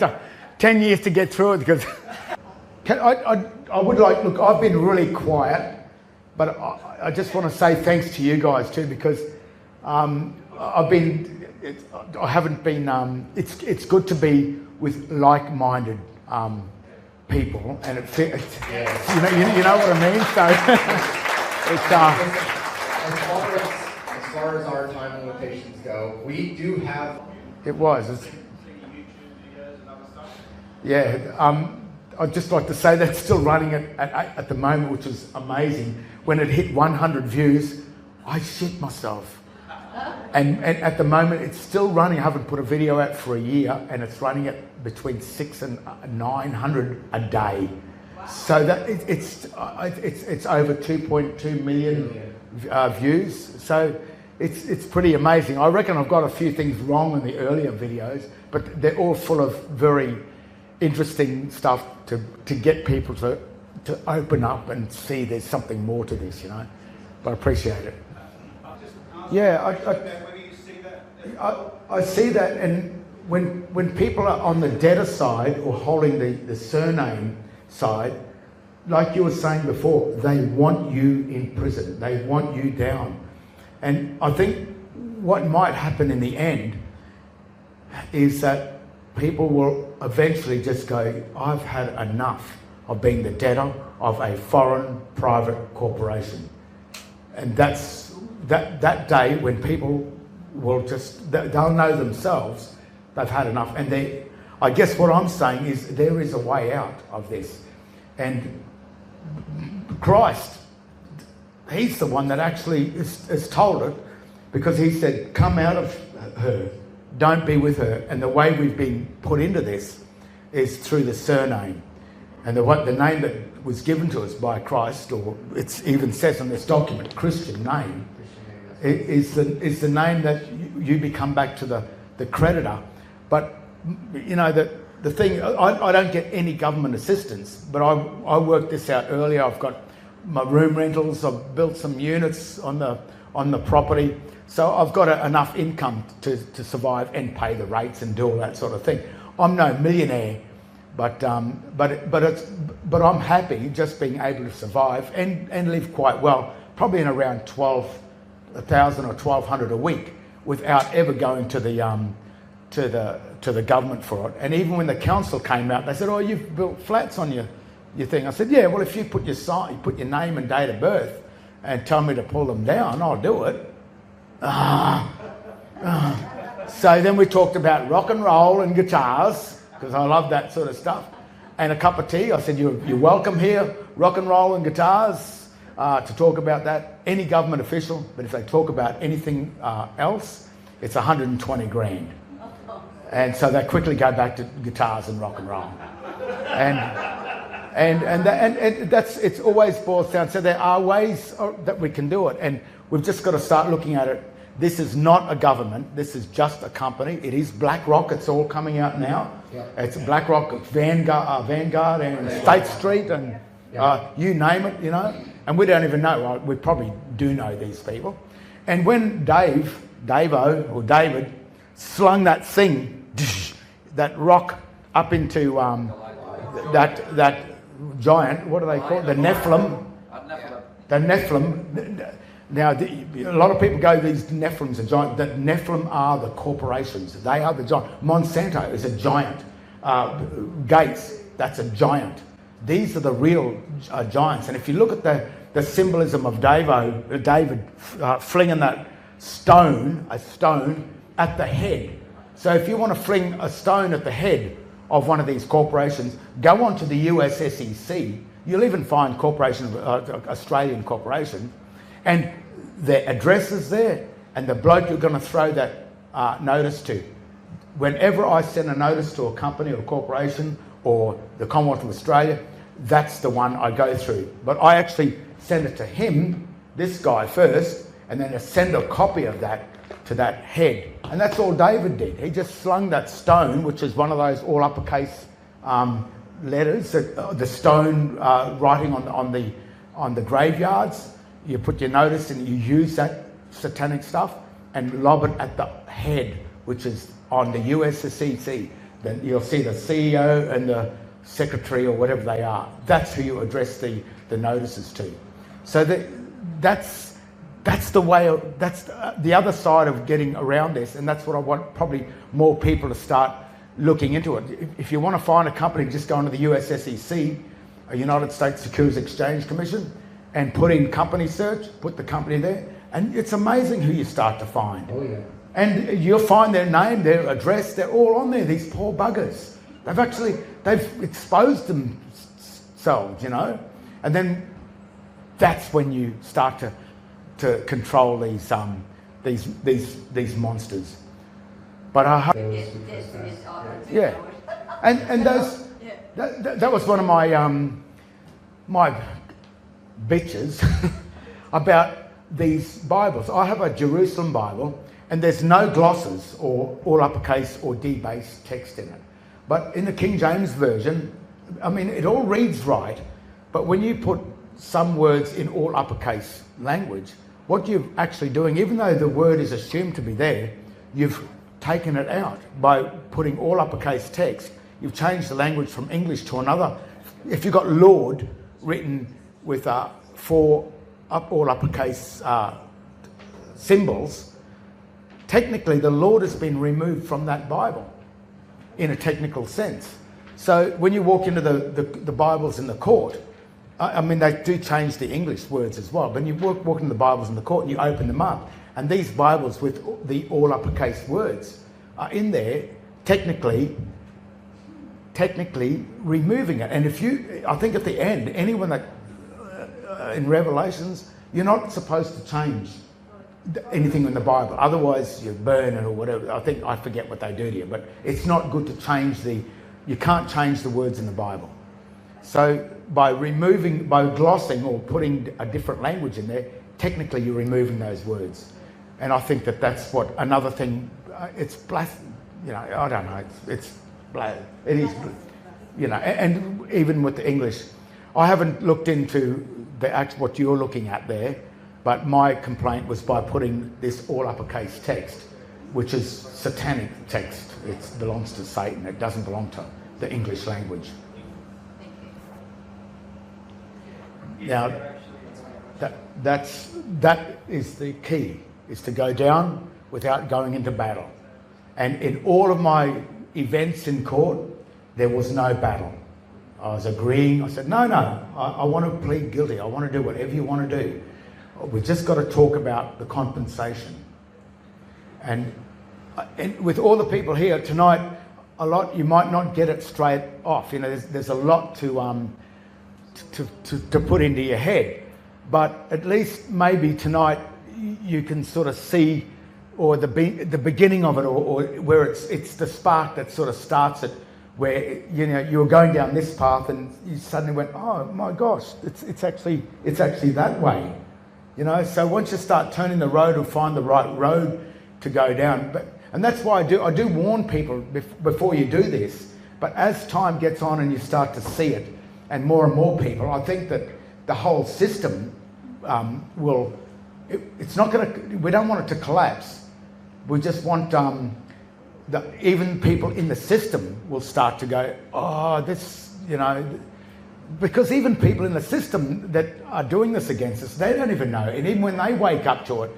to get through it because I would like, look, I've been really quiet, but I just want to say thanks to you guys too because I haven't been, it's good to be with like-minded people and you know what I mean? So it's as far as our time limitations go, we do have. It was. Yeah. I'd just like to say that's still running at the moment, which is amazing. When it hit 100 views, I shit myself. And at the moment, it's still running. I haven't put a video out for a year, and it's running at between 600 and 900 a day. So that it's over 2.2 million views. So it's pretty amazing. I reckon I've got a few things wrong in the earlier videos, but they're all full of very interesting stuff to get people to open up and see there's something more to this, you know. But I appreciate it. Yeah, I see that, and when people are on the debtor side or holding the surname side, like you were saying before, they want you in prison. They want you down. And I think what might happen in the end is that people will eventually just go, I've had enough of being the debtor of a foreign private corporation. And that's that day when people will they'll know themselves they've had enough. And I guess what I'm saying is there is a way out of this. And Christ, he's the one that actually is told it, because he said, come out of her, don't be with her. And the way we've been put into this is through the surname. And the name that was given to us by Christ, or it even says on this document, Christian name, is the name that you become back to the creditor. But, you know, the thing, I don't get any government assistance, but I worked this out earlier. I've got my room rentals, I've built some units on the property. So I've got enough income to survive and pay the rates and do all that sort of thing. I'm no millionaire, but I'm happy just being able to survive and live quite well, probably in around 1,000 or 1,200 a week, without ever going to the government for it. And even when the council came out, they said, "Oh, you've built flats on your thing." I said, "Yeah, well, if you put your name and date of birth and tell me to pull them down, I'll do it." So then we talked about rock and roll and guitars, because I love that sort of stuff, and a cup of tea. I said, you're welcome here, rock and roll and guitars, to talk about that. Any government official, but if they talk about anything else, it's 120 grand. And so they quickly go back to guitars and rock and roll. And that's, it's always boils down. So there are ways that we can do it, and we've just got to start looking at it. This is not a government. This is just a company. It is BlackRock. It's all coming out now. Yeah. It's BlackRock, Vanguard, and State Street, and you name it, you know. And we don't even know. We probably do know these people. And when David slung that thing, that rock up into that giant, what do they call it? The Nephilim. The Nephilim. Now, a lot of people go, these Nephilims are giant. The Nephilim are the corporations. They are the giant. Monsanto is a giant. Gates, that's a giant. These are the real giants. And if you look at the symbolism of David flinging that stone, a stone, at the head. So if you want to fling a stone at the head of one of these corporations, go on to the US SEC. You'll even find Australian corporations, and their address is there, and the bloke you're going to throw that notice to. Whenever I send a notice to a company or corporation or the Commonwealth of Australia, that's the one I go through. But I actually send it to him, this guy first, and then I send a copy of that to that head. And that's all David did. He just slung that stone, which is one of those all uppercase letters, the stone writing on the graveyards. you put your notice and you use that satanic stuff and lob it at the head, which is on the USCC. Then you'll see the CEO and the secretary or whatever they are. That's who you address the notices to. So that's the way. That's the other side of getting around this, and that's what I want probably more people to start looking into it. If you want to find a company, just go into the USSEC, a United States Securities Exchange Commission, and put in company search, put the company there, and it's amazing who you start to find. Oh yeah. And you'll find their name, their address, they're all on there, these poor buggers. They've exposed themselves, you know, and then that's when you start to control these monsters. But I hope, yeah, and those that was one of my bitches about these Bibles. I have a Jerusalem Bible, and there's no glosses or all uppercase or debased text in it. But in the King James Version, I mean, it all reads right, but when you put some words in all uppercase language, what you're actually doing, even though the word is assumed to be there, you've taken it out by putting all uppercase text. You've changed the language from English to another. If you've got Lord written with four all uppercase symbols, technically the Lord has been removed from that Bible in a technical sense. So when you walk into the Bibles in the court, I mean, they do change the English words as well, but you walk into the Bibles in the court and you open them up, and these Bibles with the all uppercase words are in there, technically removing it. And I think at the end, anyone that in Revelations, you're not supposed to change anything in the Bible, otherwise you burn it or whatever. I forget what they do to you, but it's not good to change you can't change the words in the Bible. So by glossing or putting a different language in there, technically you're removing those words. And I think that's what another thing, it's blasphemy, you know, I don't know, it's it is, you know, and even with the English, I haven't looked into what you're looking at there, but my complaint was by putting this all uppercase text, which is satanic text. It belongs to Satan. It doesn't belong to the English language. Now, that is the key, is to go down without going into battle. And in all of my events in court, there was no battle. I was agreeing. I said, no, I want to plead guilty. I want to do whatever you want to do. We've just got to talk about the compensation. And with all the people here tonight, you might not get it straight off. You know, there's a lot to put into your head. But at least maybe tonight you can sort of see, or the beginning of it, or where it's the spark that sort of starts it, where, you know, you were going down this path and you suddenly went, oh my gosh, it's actually that way. You know, so once you start turning the road and find the right road to go down, and that's why I do warn people before you do this. But as time gets on and you start to see it, and more people, I think that the whole system it's not going to. We don't want it to collapse. We just want even people in the system will start to go, oh, this, you know. Because even people in the system that are doing this against us, they don't even know. And even when they wake up to it,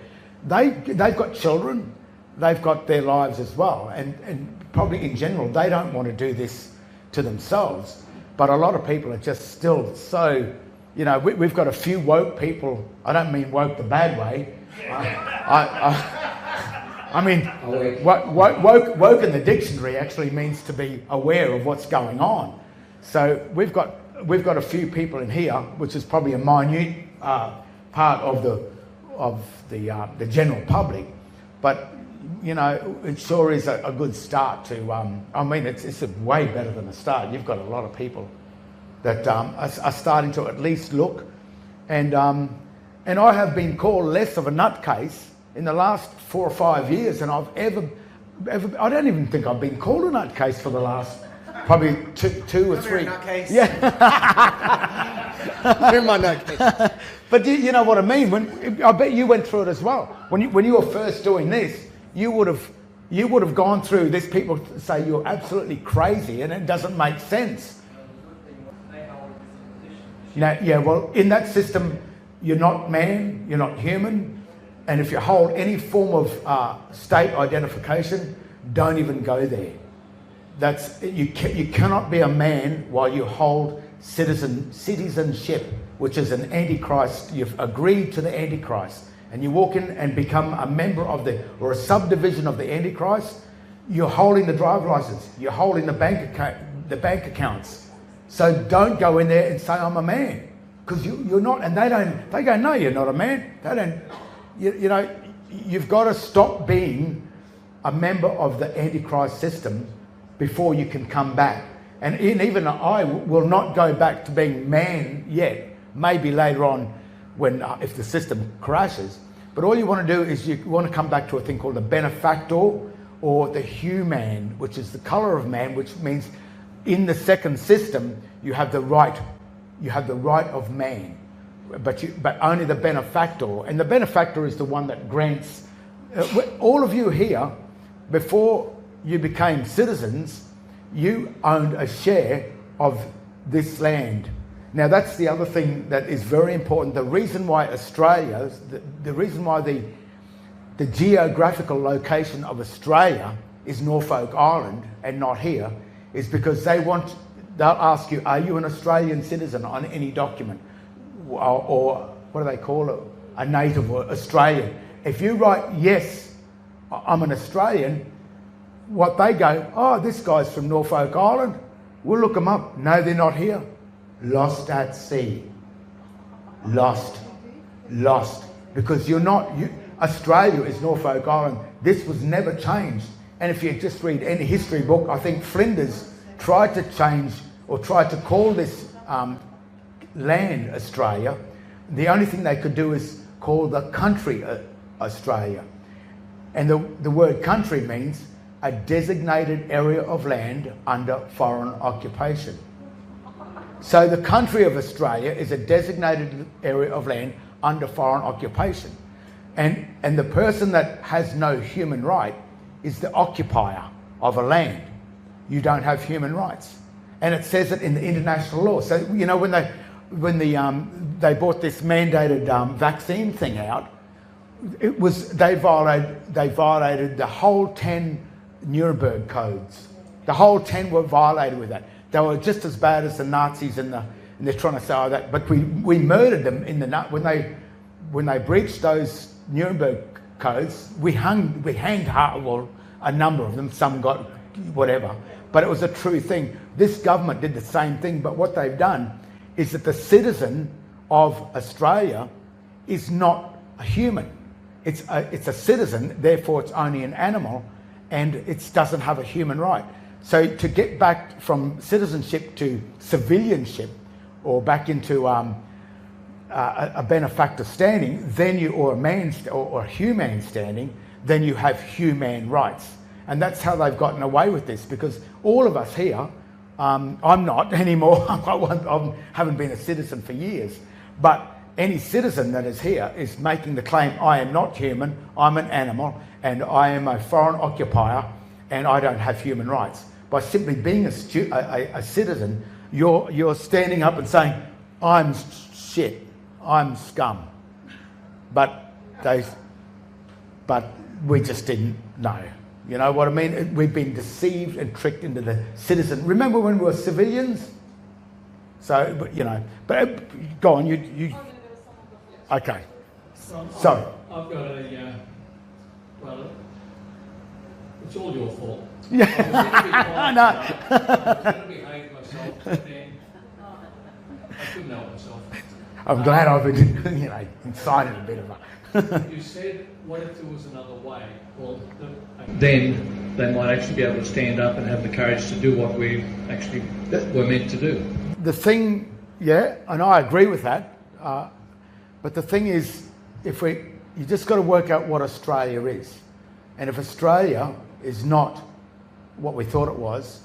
they've got children, they've got their lives as well. And probably in general, they don't want to do this to themselves. But a lot of people are just still so, you know, we've got a few woke people. I don't mean woke the bad way. I mean, woke in the dictionary actually means to be aware of what's going on. So we've got a few people in here, which is probably a minute part of the general public, but you know, it sure is a good start to. I mean, it's way better than a start. You've got a lot of people that are starting to at least look, and I have been called less of a nutcase in the last 4 or 5 years than I've ever. I don't even think I've been called a nutcase for the last probably two or three. Yeah. You're my nutcase. But you know what I mean? I bet you went through it as well. When you were first doing this, you would have gone through this. People say you're absolutely crazy and it doesn't make sense. Yeah, well, in that system, you're not man, you're not human, and if you hold any form of state identification, don't even go there. You cannot be a man while you hold citizenship, which is an antichrist. You've agreed to the antichrist, and you walk in and become a member of or a subdivision of the antichrist. You're holding the driver license, you're holding the bank accounts. So don't go in there and say I'm a man, because you're not, and they go, no, you're not a man. They don't, you know, you've got to stop being a member of the Antichrist system before you can come back. And even I will not go back to being man yet. Maybe later on, when if the system crashes. But all you want to do is you want to come back to a thing called the benefactor or the human, which is the colour of man, which means in the second system you have the right of man, but only the benefactor, and the benefactor is the one that grants. All of you here, before you became citizens, you owned a share of this land. Now that's the other thing that is very important. The reason why Australia, the reason why the geographical location of Australia is Norfolk Island and not here, is because they'll ask you, are you an Australian citizen on any document? Or what do they call it? A native or Australian. If you write, yes, I'm an Australian, what they go, oh, this guy's from Norfolk Island. We'll look them up. No, they're not here. Lost at sea. Lost. Because Australia is Norfolk Island. This was never changed. And if you just read any history book, I think Flinders tried to change or tried to call this land Australia. The only thing they could do is call the country Australia. And the word country means a designated area of land under foreign occupation. So the country of Australia is a designated area of land under foreign occupation. And the person that has no human right is the occupier of a land. You don't have human rights. And it says it in the international law. So, you know, when they brought this mandated vaccine thing out, they violated the whole 10 Nuremberg codes. The whole 10 were violated with that. They were just as bad as the Nazis and they're trying to say that. But we murdered them when they breached those Nuremberg codes. We hanged a number of them. Some got whatever, but it was a true thing. This government did the same thing, but what they've done is that the citizen of Australia is not a human. It's a citizen, therefore it's only an animal, and it doesn't have a human right. So to get back from citizenship to civilianship, or back into a benefactor standing, then or a man or a human standing, then you have human rights. And that's how they've gotten away with this, because all of us here, I'm not anymore, I haven't been a citizen for years, but any citizen that is here is making the claim, I am not human, I'm an animal, and I am a foreign occupier, and I don't have human rights. By simply being a citizen, you're standing up and saying, I'm shit, I'm scum. But we just didn't know. You know what I mean? We've been deceived and tricked into the citizen. Remember when we were civilians? So, but go on, you. Okay. Sorry. I've got well, it's all your fault. Yeah. I was going to behave myself, but then I couldn't help myself. I'm glad I've been, incited a bit of a... You said, what if there was another way? Well, then they might actually be able to stand up and have the courage to do what we actually were meant to do. The thing, yeah, and I agree with that, but the thing is, you just got to work out what Australia is. And if Australia is not what we thought it was,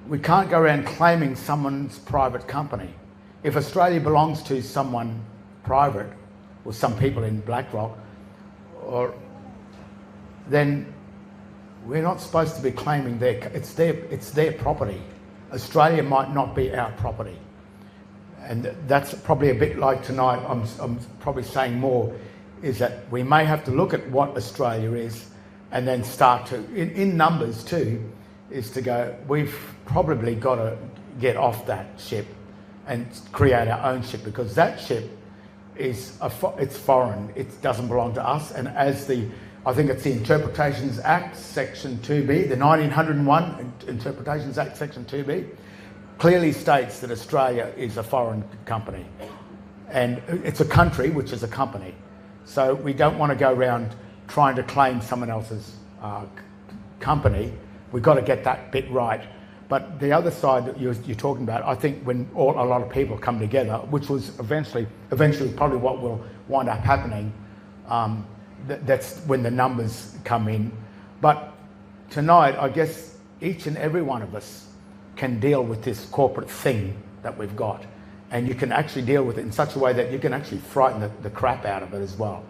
we can't go around claiming someone's private company. If Australia belongs to someone private, or some people in BlackRock, then we're not supposed to be claiming it's their property. Australia might not be our property. And that's probably a bit like tonight, I'm probably saying more, is that we may have to look at what Australia is and then start to, in numbers too, is to go, we've probably got to get off that ship and create our own ship, because that ship is it's foreign, it doesn't belong to us. And as I think it's the Interpretations Act, Section 2B, the 1901 Interpretations Act, Section 2B, clearly states that Australia is a foreign company. And it's a country, which is a company. So we don't want to go around trying to claim someone else's company. We've got to get that bit right. But the other side that you're talking about, I think when a lot of people come together, which was eventually probably what will wind up happening, that's when the numbers come in. But tonight, I guess each and every one of us can deal with this corporate thing that we've got. And you can actually deal with it in such a way that you can actually frighten the crap out of it as well.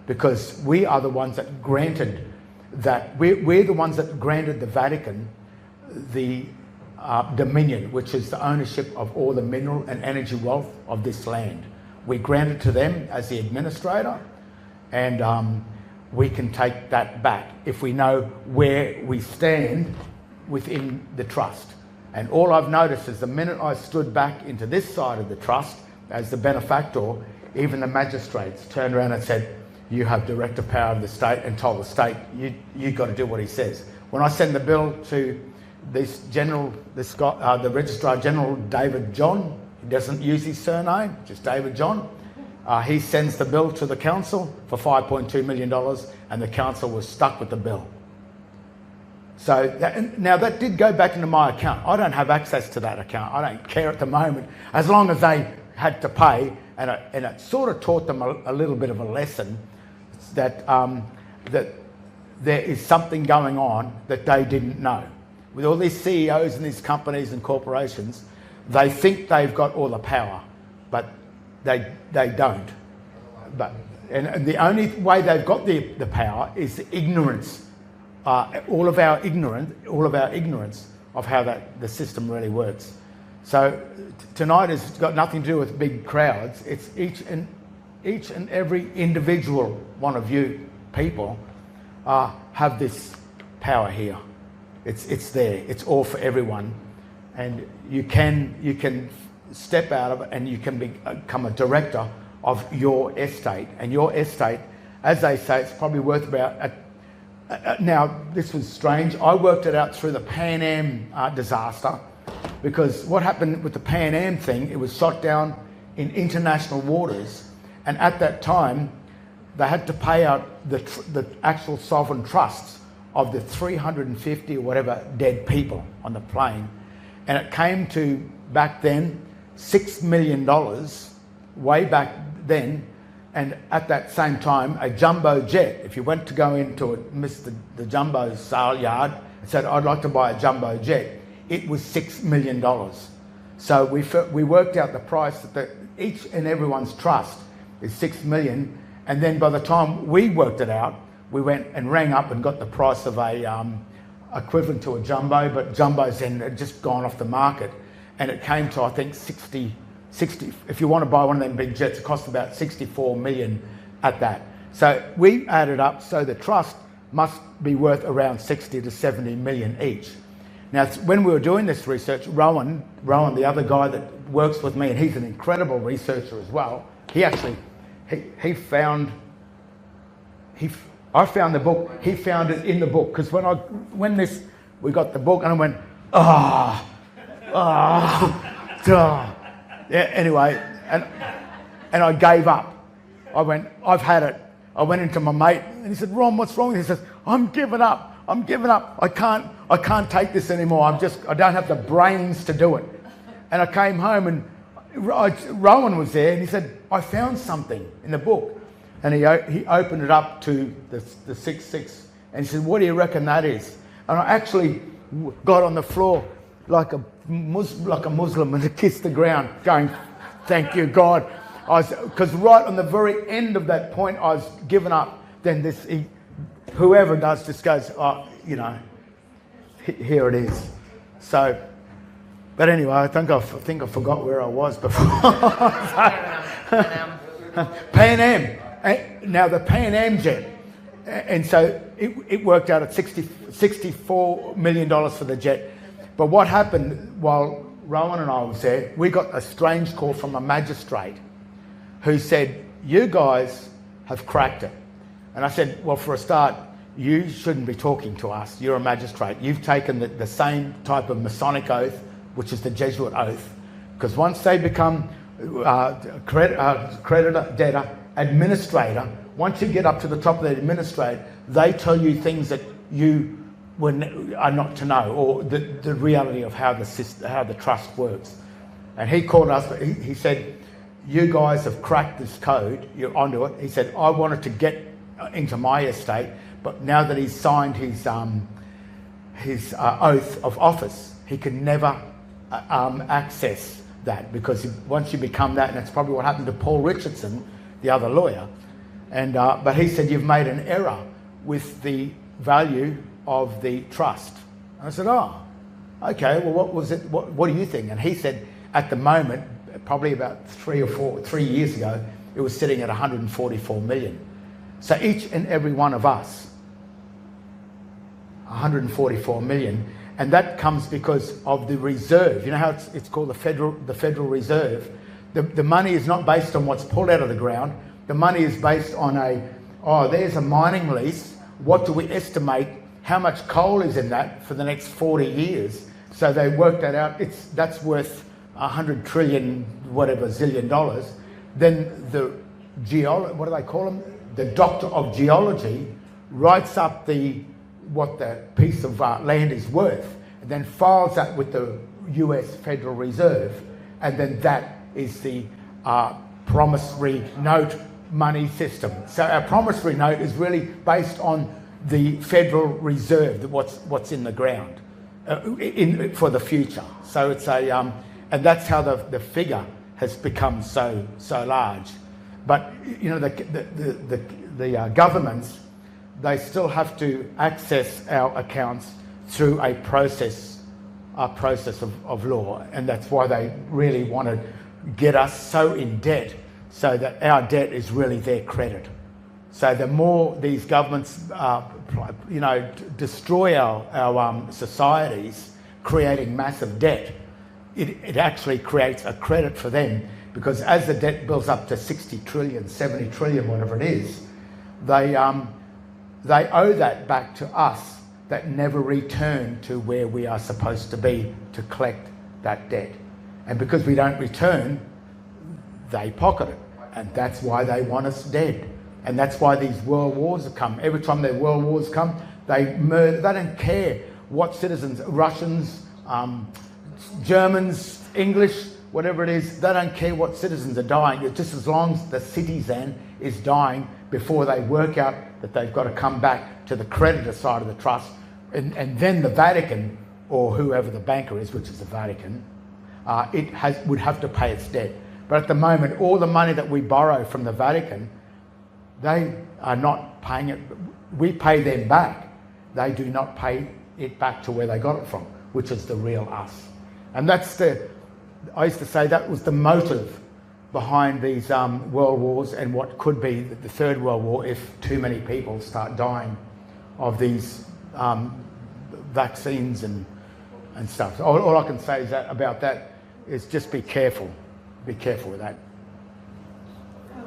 Because we are the ones that granted that, we're the ones that granted the Vatican the dominion, which is the ownership of all the mineral and energy wealth of this land. We granted to them as the administrator, and we can take that back if we know where we stand within the trust. And all I've noticed is the minute I stood back into this side of the trust as the benefactor, even the magistrates turned around and said, you have directive power of the state, and told the state, you've got to do what he says. When I send the bill to the Registrar General, David John, he doesn't use his surname, just David John, he sends the bill to the council for $5.2 million, and the council was stuck with the bill. So now that did go back into my account. I don't have access to that account. I don't care at the moment, as long as they had to pay. And it sort of taught them a little bit of a lesson that that there is something going on that they didn't know. With all these CEOs and these companies and corporations, they think they've got all the power, but they don't. And the only way they've got the power is the ignorance. All of our ignorance of how the system really works. So tonight has got nothing to do with big crowds. It's each and every individual one of you people have this power here. It's there. It's all for everyone, and you can step out of it, and you can become a director of your estate. And your estate, as they say, it's probably worth about. Now, this was strange. I worked it out through the Pan Am disaster, because what happened with the Pan Am thing, it was shot down in international waters, and at that time, they had to pay out the actual sovereign trusts of the 350 or whatever dead people on the plane. And it came to, back then, $6 million, way back then. And at that same time, a jumbo jet, if you went to go into the jumbo sale yard and said, I'd like to buy a jumbo jet, it was $6 million. So we worked out the price that each and everyone's trust is $6 million. And then by the time we worked it out, we went and rang up and got the price of a equivalent to a jumbo, but jumbos then had just gone off the market. And it came to, I think, 60, if you want to buy one of them big jets, it cost about 64 million at that. So we added up, so the trust must be worth around 60 to 70 million each. Now, when we were doing this research, Rowan, the other guy that works with me, and he's an incredible researcher as well, I found the book, he found it in the book, because we got the book, and I went, yeah, anyway, and I gave up. I went, I've had it. I went into my mate, and he said, Ron, what's wrong? He says, I'm giving up. I can't take this anymore. I don't have the brains to do it. And I came home, and Rowan was there, and he said, I found something in the book. And he opened it up to the 6.6, and he said, what do you reckon that is? And I actually got on the floor like a Muslim and kissed the ground, going, "Thank you, God." Because right on the very end of that point, I was given up. Then whoever does this goes, "Oh, you know, here it is." So, but anyway, I think I forgot where I was before. Pan Am. Now the Pan Am jet, and so it worked out at $64 million for the jet. But what happened while Rowan and I was there, we got a strange call from a magistrate who said, "You guys have cracked it." And I said, "Well, for a start, you shouldn't be talking to us. You're a magistrate. You've taken the same type of Masonic oath, which is the Jesuit oath, because once they become creditor, debtor, administrator, once you get up to the top of the administrator, they tell you things that you are not to know, or the reality of how the trust works." And he called us, he said, "You guys have cracked this code, you're onto it." He said, "I wanted to get into my estate, but now that he's signed his oath of office, he can never access that, because once you become that," and that's probably what happened to Paul Richardson, the other lawyer. And but he said, "You've made an error with the value of the trust." And I said, "Oh, okay. Well, what was it? What do you think?" And he said, at the moment, probably about 3 years ago, it was sitting at 144 million. So each and every one of us, 144 million, and that comes because of the reserve. You know how it's called the Federal Reserve. The money is not based on what's pulled out of the ground. The money is based on there's a mining lease. What do we estimate? How much coal is in that for the next 40 years? So they worked that out. That's worth 100 trillion, whatever, zillion dollars. Then the what do they call them? The doctor of geology writes up what the piece of land is worth, and then files that with the US Federal Reserve, and then that is the promissory note money system. So our promissory note is really based on the Federal Reserve, what's in the ground for the future. So it's and that's how the figure has become so large. But you know, the governments, they still have to access our accounts through a process of law, and that's why they really want to get us so in debt, so that our debt is really their credit. So the more these governments, destroy our societies, creating massive debt, it actually creates a credit for them, because as the debt builds up to 60 trillion, 70 trillion, whatever it is, they owe that back to us, that never return to where we are supposed to be to collect that debt. And because we don't return, they pocket it. And that's why they want us dead. And that's why these world wars have come. Every time their world wars come, they murder. They don't care what citizens, Russians, Germans, English, whatever it is, they don't care what citizens are dying. It's just as long as the citizen is dying before they work out that they've got to come back to the creditor side of the trust. And then the Vatican, or whoever the banker is, which is the Vatican, would have to pay its debt. But at the moment, all the money that we borrow from the Vatican, they are not paying it. We pay them back. They do not pay it back to where they got it from, which is the real us. And that's I used to say that was the motive behind these world wars, and what could be the Third World War if too many people start dying of these vaccines and stuff. So all I can say is about that is just be careful. Be careful with that.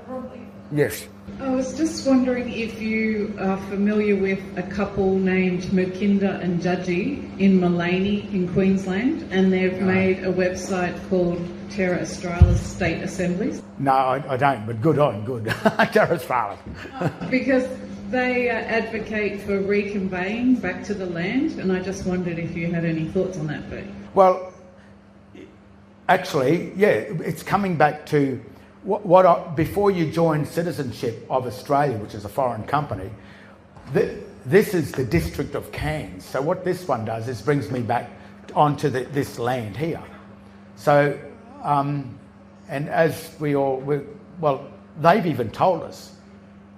Romley. Yes. I was just wondering if you are familiar with a couple named Murkinda and Judgy in Mullaney in Queensland, and they've made a website called Terra Australis State Assemblies. No, I don't, but good. Terra Australis. Because they advocate for reconveying back to the land, and I just wondered if you had any thoughts on that, Pete. Well, actually, yeah, it's coming back to before you join citizenship of Australia, which is a foreign company, this is the District of Cairns. So what this one does is brings me back onto this land here. So, and as well, they've even told us,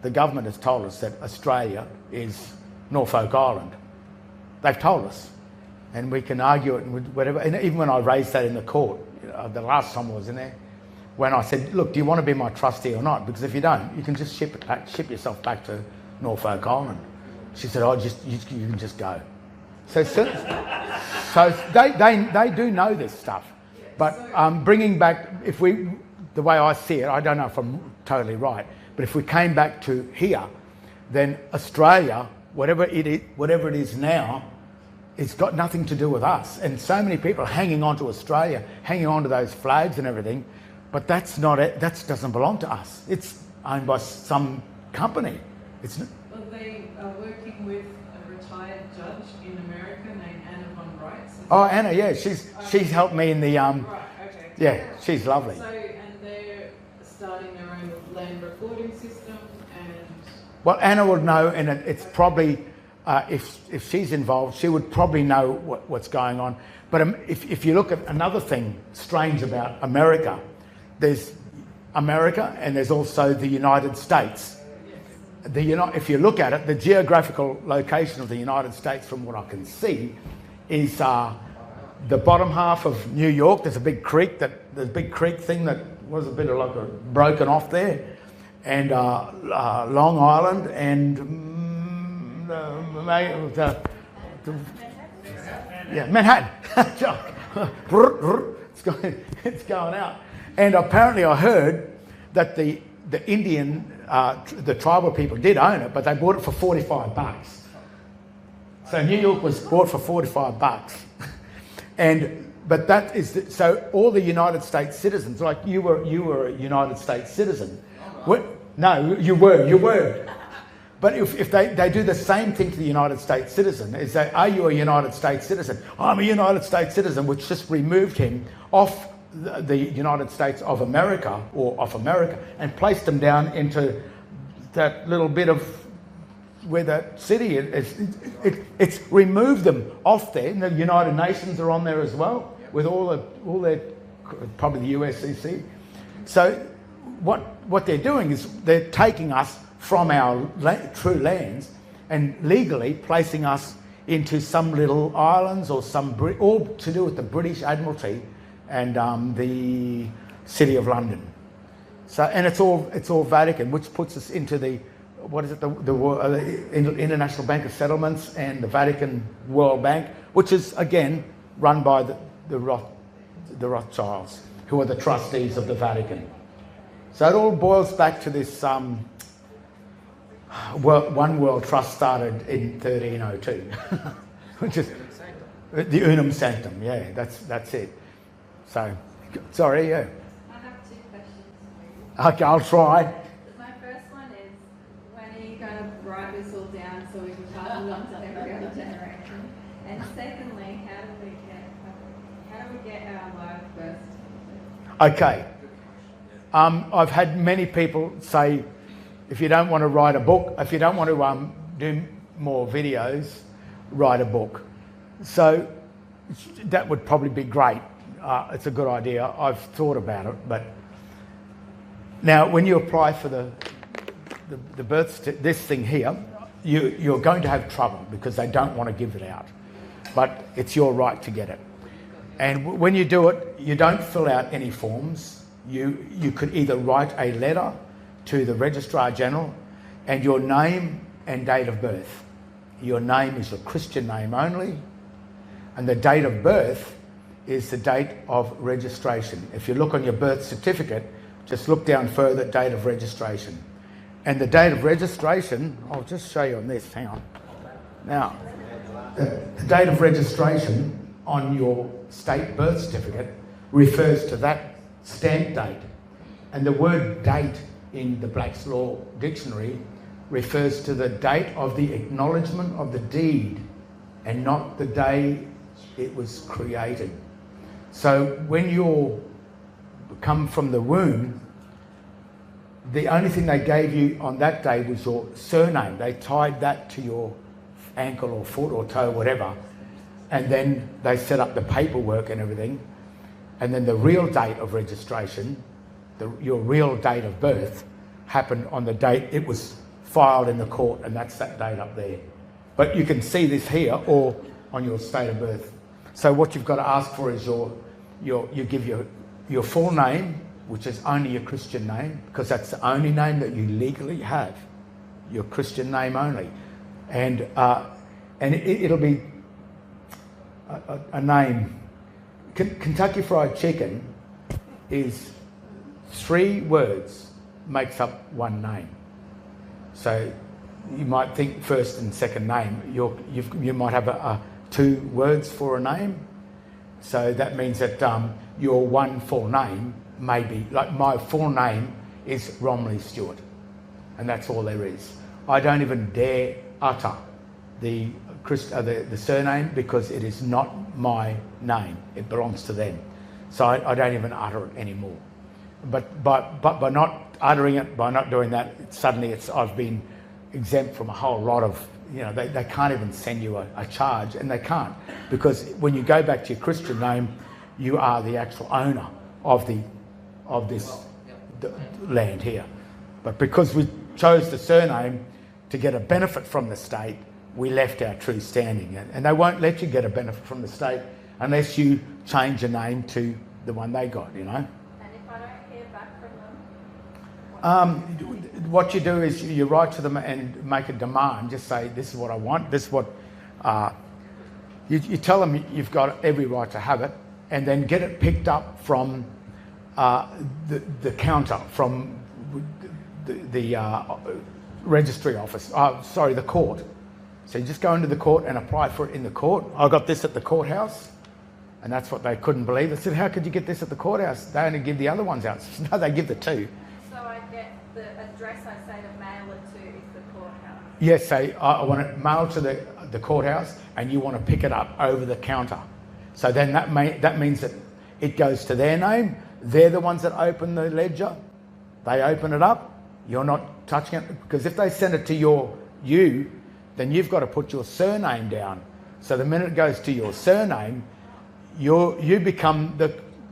the government has told us that Australia is Norfolk Island. They've told us. And we can argue it with whatever. And even when I raised that in the court, the last time I was in there, when I said, look, do you want to be my trustee or not? Because if you don't, you can just ship yourself back to Norfolk Island. She said, you can just go. So they do know this stuff. But bringing back, the way I see it, I don't know if I'm totally right, but if we came back to here, then Australia, whatever it is now, it's got nothing to do with us. And so many people are hanging on to Australia, hanging on to those flags and everything, but that's not it. That doesn't belong to us. It's owned by some company. Well, they are working with a retired judge in America named Anna von Reitz. Oh, Anna, yeah, she's helped me in the Right, okay. Yeah, she's lovely. So, and they're starting their own land recording system, and well, Anna would know, and it's probably if she's involved, she would probably know what's going on. But if you look at another thing strange about America, there's America and there's also the United States. If you look at it, the geographical location of the United States, from what I can see, is the bottom half of New York. There's a big creek thing that was a bit of like broken off there, and Long Island and Manhattan. It's going out. And apparently I heard that the Indian, the tribal people did own it, but they bought it for $45. So New York was bought for $45. But that is, so all the United States citizens, like you were a United States citizen. No, you were. But if they do the same thing to the United States citizen, is say, are you a United States citizen? I'm a United States citizen, which just removed him off the United States of America, or off America, and placed him down into that little bit of where that city is. It's removed them off there. And the United Nations are on there as well, with all their, probably the USCC. So what they're doing is they're taking us from our true lands and legally placing us into some little islands or all to do with the British Admiralty and the City of London. So, and it's all Vatican, which puts us into the International Bank of Settlements and the Vatican World Bank, which is again run by the Rothschilds, who are the trustees of the Vatican. So it all boils back to this One World Trust started in 1302, which is the Unum Sanctum. Yeah, that's it. So, sorry, yeah. I have two questions for you. Okay, I'll try. My first one is, when are you going to write this all down so we can pass it on to every other generation? And secondly, how do we get our live birth certificate? Okay. I've had many people say, if you don't want to write a book, if you don't want to do more videos, write a book. So that would probably be great. It's a good idea. I've thought about it, but now when you apply for the this thing here, you're going to have trouble because they don't want to give it out. But it's your right to get it. And when you do it, you don't fill out any forms. You could either write a letter to the Registrar General and your name and date of birth. Your name is your Christian name only, and the date of birth is the date of registration. If you look on your birth certificate, just look down further, date of registration. And the date of registration, I'll just show you on this, hang on. Now, the date of registration on your state birth certificate refers to that stamp date. And the word date in the Black's Law Dictionary refers to the date of the acknowledgement of the deed and not the day it was created. So when you come from the womb, the only thing they gave you on that day was your surname. They tied that to your ankle or foot or toe, whatever. and then they set up the paperwork and everything, and then the real date of registration, your real date of birth, happened on the date it was filed in the court, and that's that date up there. But you can see this here or on your state of birth. So what you've got to ask for is you give your full name, which is only your Christian name, because that's the only name that you legally have, your Christian name only, and it'll be a name. Kentucky Fried Chicken is 3 words, makes up one name. So you might think first and second name. You might have 2 words for a name. So that means that your one full name may be, like my full name is Romley Stewart, and that's all there is. I don't even dare utter the surname, because it is not my name. It belongs to them. So I don't even utter it anymore. But by not uttering it, by not doing that, suddenly I've been exempt from a whole lot of, they can't even send you a charge, and they can't, because when you go back to your Christian name, you are the actual owner of this land here. But because we chose the surname to get a benefit from the state, we left our true standing, and they won't let you get a benefit from the state unless you change your name to the one they got, And if I don't hear back from them? What you do is you write to them and make a demand. Just say, this is what I want, this is what... You tell them you've got every right to have it, and then get it picked up from the counter, from the registry office, the court. So you just go into the court and apply for it in the court. I got this at the courthouse, and that's what they couldn't believe. They said, how could you get this at the courthouse? They only give the other ones out. No, they give the 2. So I get the address I say to mail it to is the courthouse? Yes, say I want it mailed to the courthouse, and you want to pick it up over the counter. So then that means that it goes to their name. They're the ones that open the ledger. They open it up. You're not touching it, because if they send it to you, then you've got to put your surname down. So the minute it goes to your surname, you become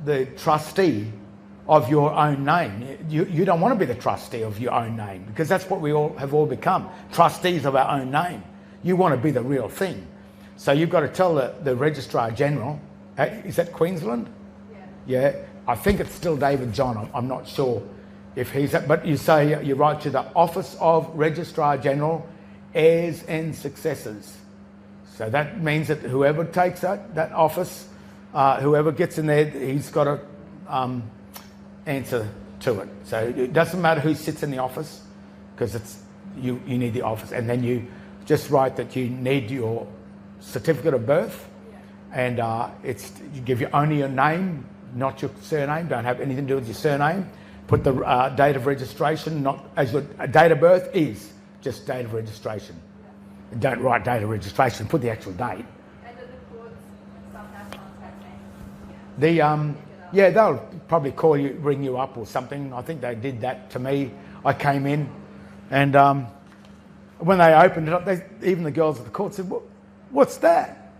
the trustee of your own name. You don't want to be the trustee of your own name, because that's what we all have become, trustees of our own name. You want to be the real thing. So you've got to tell the Registrar General, is that Queensland? Yeah. I think it's still David John. I'm not sure if he's that, but you write to the Office of Registrar General, heirs and successors. So that means that whoever takes that office, whoever gets in there, he's got to answer to it. So it doesn't matter who sits in the office, because you need the office, and then you just write that you need your certificate of birth, and you give you only your name, not your surname. Don't have anything to do with your surname. Put the date of registration, not as your date of birth is. Just date of registration. Don't write date of registration, put the actual date. And do the courts somehow contact me? They'll probably call you, ring you up or something. I think they did that to me. I came in, and when they opened it up, even the girls at the court said, what's that?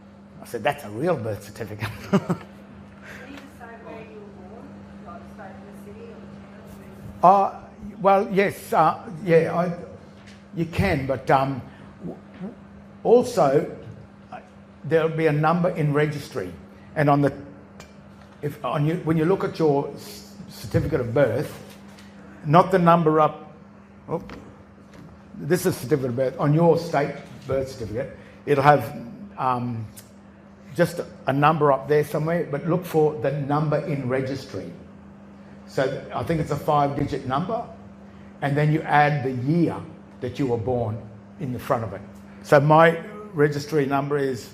I said, that's a real birth certificate. Do you decide where you were born? Like state of the city or the town? Well, yes, you can, but also there'll be a number in registry, and when you look at your certificate of birth, not the number up. Oh, this is certificate of birth on your state birth certificate. It'll have just a number up there somewhere, but look for the number in registry. So I think it's a 5-digit number, and then you add the year that you were born in the front of it. So my registry number is,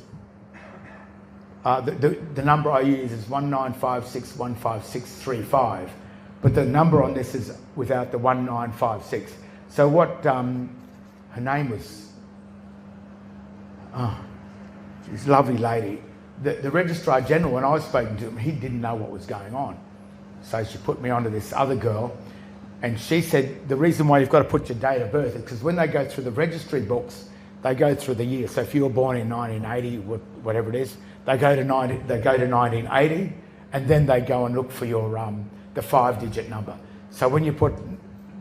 the number I use is 195615635, but the number on this is without the 1956. So what, her name was, she's a lovely lady. The Registrar General, when I was speaking to him, he didn't know what was going on. So she put me onto this other girl, and she said the reason why you've got to put your date of birth is because when they go through the registry books, they go through the year. So if you were born in 1980, whatever it is. They go to 1980, and then they go and look for your the 5-digit number. So when you put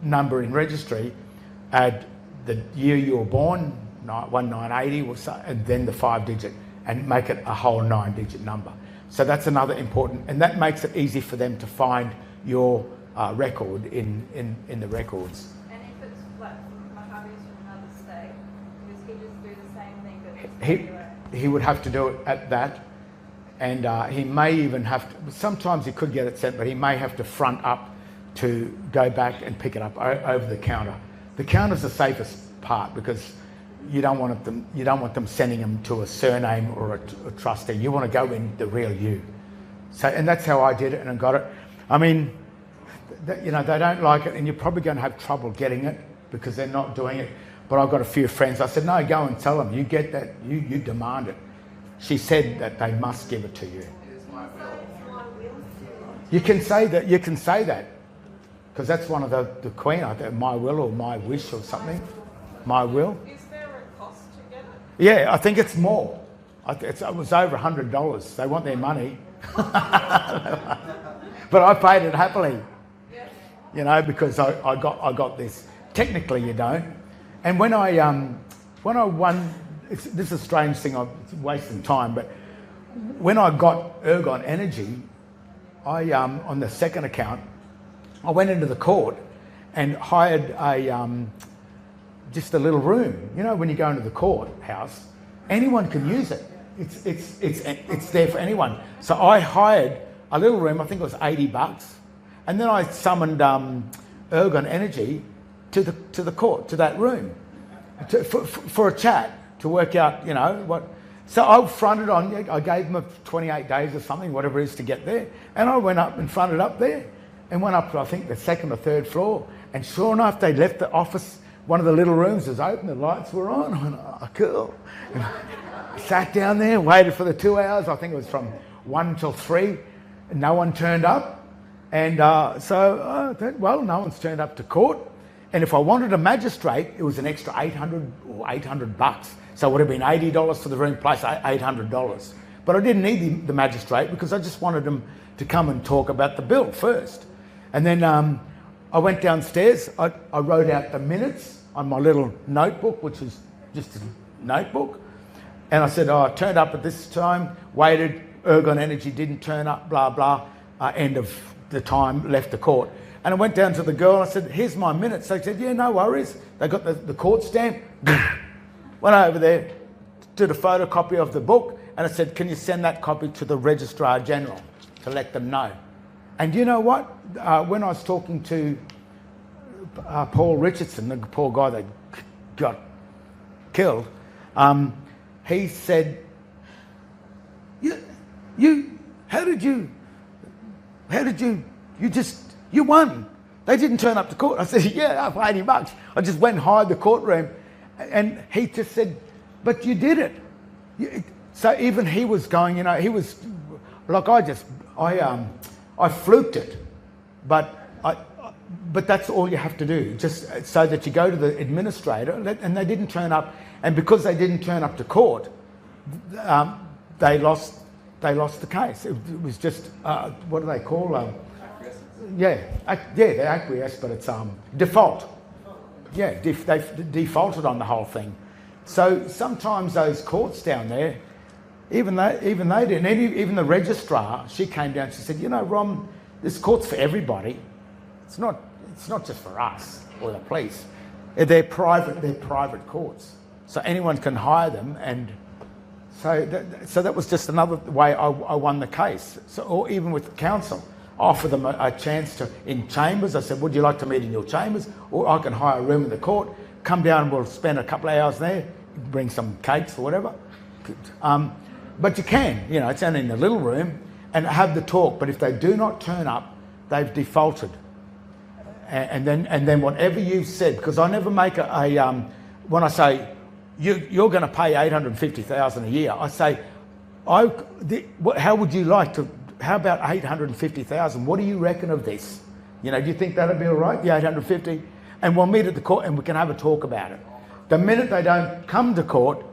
number in registry, add the year you were born, 1980, and then the 5-digit, and make it a whole 9-digit number. So that's another important, and that makes it easy for them to find your record in the records. And if it's like my hubby's from another state, does he just do the same thing but He would have to do it at that, and he may even have to, sometimes he could get it sent, but he may have to front up to go back and pick it up over the counter. The counter's the safest part because you don't want them sending them to a surname or a trustee. You want to go in the real you. So, and that's how I did it and I got it. I mean, they don't like it, and you're probably going to have trouble getting it because they're not doing it. But I've got a few friends. I said, no, go and tell them. You get that. You demand it. She said that they must give it to you. You can say that. You can say that because that's one of the queen. I think my will or my wish or something. My will. Is there a cost to get it? Yeah, I think it's more. It was over $100. They want their money. But I paid it happily, because I got this. Technically, you don't. And when I won, this is a strange thing. I'm wasting time, but when I got Ergon Energy, I on the second account, I went into the court and hired just a little room. When you go into the courthouse, anyone can use it. It's there for anyone. So I hired a little room. I think it was $80, and then I summoned Ergon Energy to the court, to that room, for a chat to work out what. So I fronted on. I gave them 28 days or something, whatever it is, to get there, and I went up and fronted up there, and went up to I think the second or third floor, and sure enough, they left the office. One of the little rooms was open, the lights were on. I went, oh, cool. And sat down there, waited for the 2 hours. I think it was from 1 till 3. And no one turned up. And so I thought, well, no one's turned up to court. And if I wanted a magistrate, it was an extra $800 or $800. So it would have been $80 for the room plus $800. But I didn't need the magistrate because I just wanted them to come and talk about the bill first. And then I went downstairs. I wrote out the minutes on my little notebook, which is just a notebook. And I said, I turned up at this time, waited, Ergon Energy didn't turn up, blah, blah, end of the time, left the court. And I went down to the girl and I said, here's my minutes. They said, yeah, no worries. They got the court stamp. Went over there, did a photocopy of the book, and I said, can you send that copy to the Registrar General to let them know? And you know what? When I was talking to Paul Richardson, the poor guy that got killed, he said, you won. They didn't turn up to court. I said, yeah, for $80. I just went and hired the courtroom. And he just said, but you did it. So even he was going, he was like, I fluked it. But that's all you have to do, just so that you go to the administrator, and they didn't turn up. And because they didn't turn up to court, they lost the case. It was just, what do they call? They acquiesced, but it's default. Yeah, they defaulted on the whole thing. So sometimes those courts down there, even they didn't. Even the registrar, she came down. She said, Rom, this court's for everybody. It's not just for us or the police. They're private courts, so anyone can hire them. And so that was just another way I won the case. So, or even with counsel, I offered them a chance to in chambers. I said, would you like to meet in your chambers, or I can hire a room in the court. Come down and we'll spend a couple of hours there, bring some cakes or whatever. But you can, it's only in a little room, and have the talk. But if they do not turn up, they've defaulted. And then whatever you've said, because I never make when I say you're going to pay $850,000 a year, I say, how would you like to? How about $850,000? What do you reckon of this? Do you think that'd be all right? The $850, and we'll meet at the court and we can have a talk about it. The minute they don't come to court,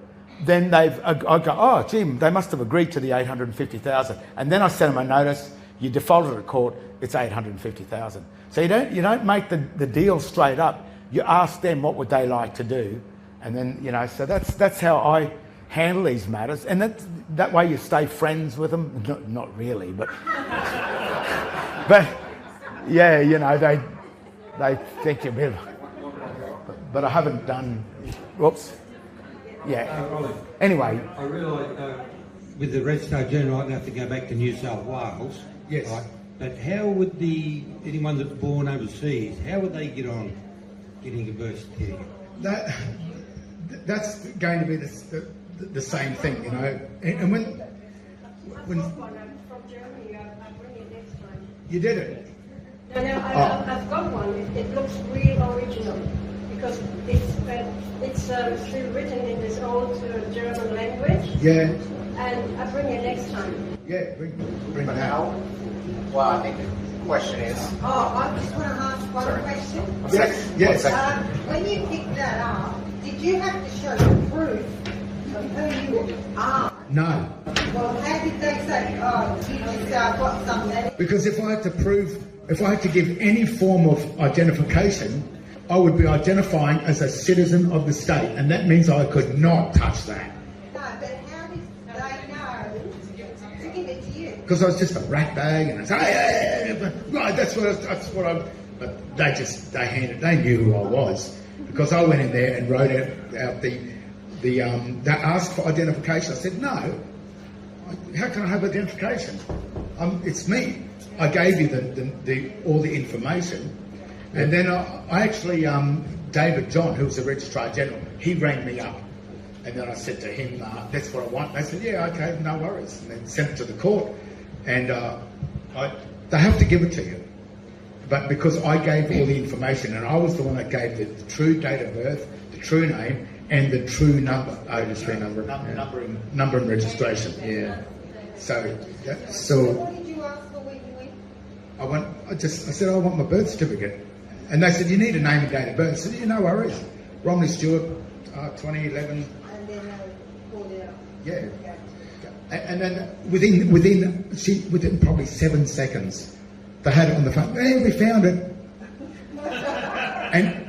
then I go, oh, Jim, they must have agreed to the 850,000. And then I send them a notice, you defaulted at court, it's 850,000. So you don't make the deal straight up. You ask them what would they like to do, and then, so that's how I handle these matters. And that way you stay friends with them. Not really, but but yeah, they think you're a bit. But I haven't done. Whoops. Yeah. Anyway. I realise with the Registrar General, I don't have to go back to New South Wales. Yes. Right? But how would anyone that's born overseas, how would they get on getting a birth certificate? That's going to be the same thing, And when from Germany, I'll bring it next time. you did it. No, I've got one. It looks real original because it's still written in this old German language. Yeah. And I'll bring it next time. Yeah. Bring But it how? out. Well, I think the question is. Oh, I just want to ask one question. Yes. When you picked that up, did you have to show proof of who you are? No. Well, how did they say, oh, you just got something? Because if I had to give any form of identification, I would be identifying as a citizen of the state, and that means I could not touch that. No, but how did they know to give it to you? Because I was just a rat bag, and I said, hey, right, that's what I. But they knew who I was, because I went in there and wrote out they asked for identification. I said, no, how can I have identification? It's me. I gave you all the information. And then I actually, David John, who was the Registrar General, he rang me up. And then I said to him, that's what I want. They said, yeah, okay, no worries. And then sent it to the court. And they have to give it to you. But because I gave all the information, and I was the one that gave the true date of birth, the true name, and the true number. Number and registration. Yeah. So What did you ask for when you went? I said, I want my birth certificate. And they said, you need a name and date of birth. I said, yeah, no worries. Romley Stewart, 2011. And then pulled it up. Yeah. And then within probably 7 seconds, they had it on the phone. Hey, we found it.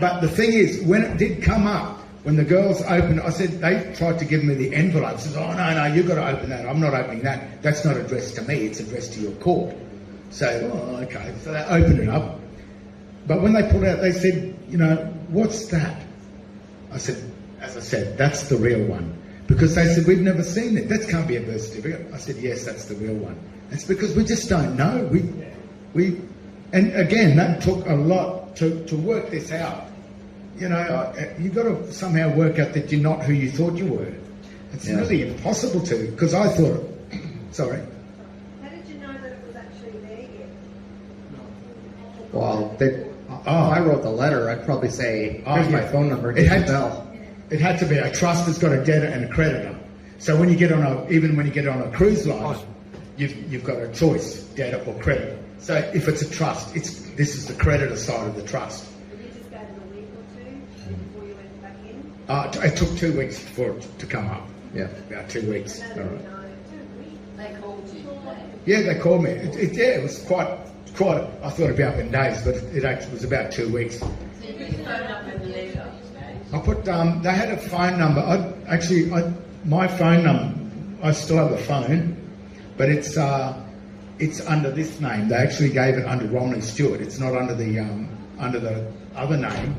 But the thing is, when it did come up, when the girls opened it, I said, they tried to give me the envelope. I said, oh, no, you've got to open that. I'm not opening that. That's not addressed to me. It's addressed to your court. So, okay. So they opened it up. But when they pulled it out, they said, what's that? I said, as I said, that's the real one. Because they said, we've never seen it. That can't be a birth certificate. I said, yes, that's the real one. It's because we just don't know. And again, that took a lot to work this out. You've got to somehow work out that you're not who you thought you were. It's really impossible to, because I thought, sorry. How did you know that it was actually there yet? Well, if I wrote the letter, I'd probably say, here's my phone number, It had to be a trust that's got a debtor and a creditor. So when you get on a cruise line, you've got a choice, debtor or creditor. So if it's a trust, this is the creditor side of the trust. Did you just go to a week or two before you went back in? It took 2 weeks for it to come up. Yeah. About 2 weeks. No, they called you. Yeah, they called me. It was quite. I thought it'd be up in days, but it actually was about 2 weeks. So you put your phone number in the letter? I put. They had a phone number. My phone number. I still have a phone, but it's under this name. They actually gave it under Romley Stewart. It's not under the other name.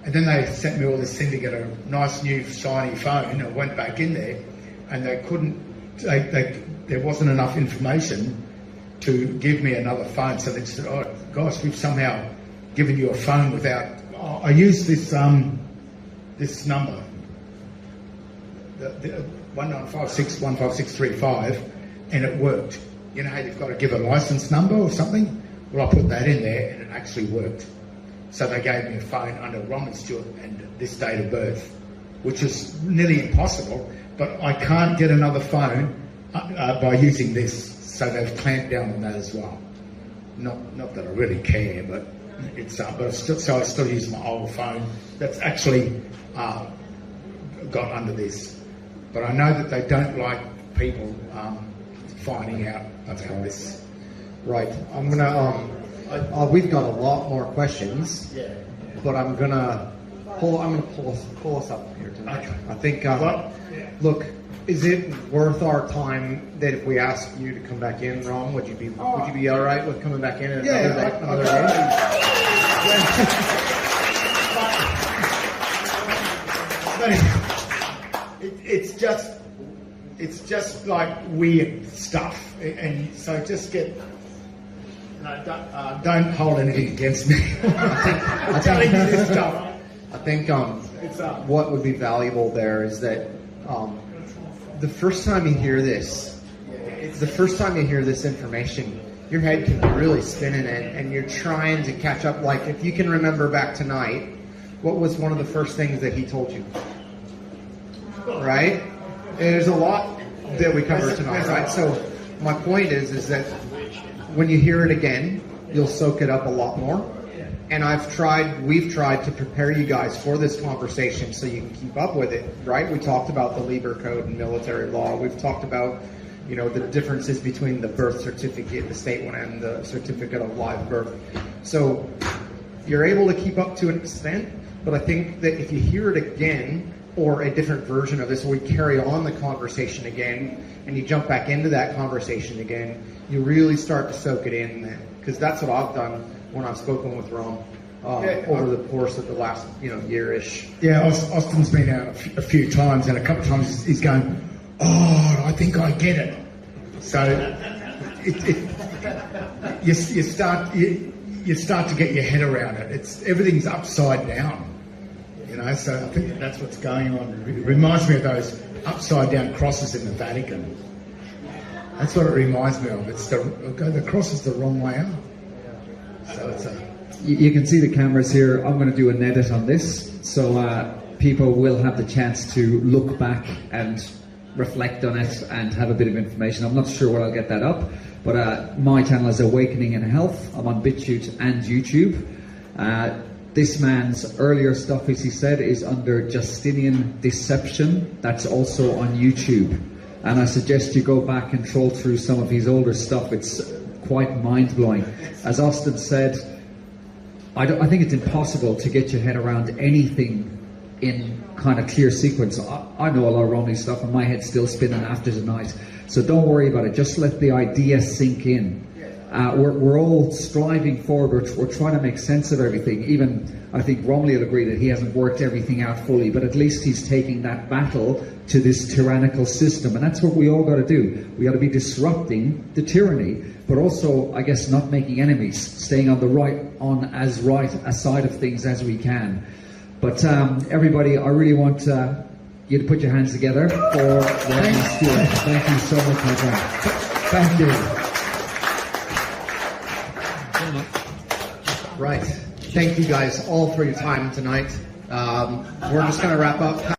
And then they sent me all this thing to get a nice new shiny phone. I went back in there, and they couldn't. There wasn't enough information to give me another phone. So they said, "Oh gosh, we've somehow given you a phone without." I used this this number, the 1956-15635, and it worked. You know how you've got to give a license number or something? Well, I put that in there, and it actually worked. So they gave me a phone under Romley Stewart and this date of birth, which is nearly impossible. But I can't get another phone by using this, so they've clamped down on that as well. Not that I really care, but it's I still use my old phone that's actually got under this. but I know that they don't like people finding out about this. Right. I'm gonna. We've got a lot more questions. Yeah. But I'm gonna pull us up here tonight. Okay. I think. Look, is it worth our time that if we ask you to come back in, Rom? Would you be all right with coming back in another day? It's just like weird stuff, and so just get. Don't hold anything against me. I'm telling you this stuff. I think what would be valuable there is that the first time you hear this, information, your head can be really spinning, and you're trying to catch up. Like if you can remember back tonight, what was one of the first things that he told you? Right? And there's a lot that we cover tonight, right? So my point is that when you hear it again, you'll soak it up a lot more. And we've tried to prepare you guys for this conversation so you can keep up with it, right? We talked about the Lieber Code and military law. We've talked about, the differences between the birth certificate, the state one, and the certificate of live birth. So you're able to keep up to an extent, but I think that if you hear it again, or a different version of this, or we carry on the conversation again, and you jump back into that conversation again, you really start to soak it in then. Because that's what I've done when I've spoken with Rom over the course of the last, year-ish. Yeah, Austin's been out a few times, and a couple of times he's going, "Oh, I think I get it." So you start to get your head around it. Everything's upside down. So I think that's what's going on. It reminds me of those upside down crosses in the Vatican. That's what it reminds me of. The cross is the wrong way up. So you can see the cameras here. I'm going to do an edit on this, so people will have the chance to look back and reflect on it and have a bit of information. I'm not sure when I'll get that up, but my channel is Awakening in Health. I'm on BitChute and YouTube. This man's earlier stuff, as he said, is under Justinian Deception. That's also on YouTube. And I suggest you go back and troll through some of his older stuff. It's quite mind-blowing. As Austin said, I think it's impossible to get your head around anything in kind of clear sequence. I know a lot of Romley stuff, and my head's still spinning after tonight. So don't worry about it. Just let the idea sink in. We're all striving forward. We're trying to make sense of everything. Even I think Romley will agree that he hasn't worked everything out fully, but at least he's taking that battle to this tyrannical system, and that's what we all got to do. We got to be disrupting the tyranny, but also, I guess, not making enemies, staying on the right a side of things as we can. But everybody, I really want you to put your hands together for Romley Stewart. Thank you so much, my friend. Thank you. Right. Thank you guys all for your time tonight. We're just going to wrap up.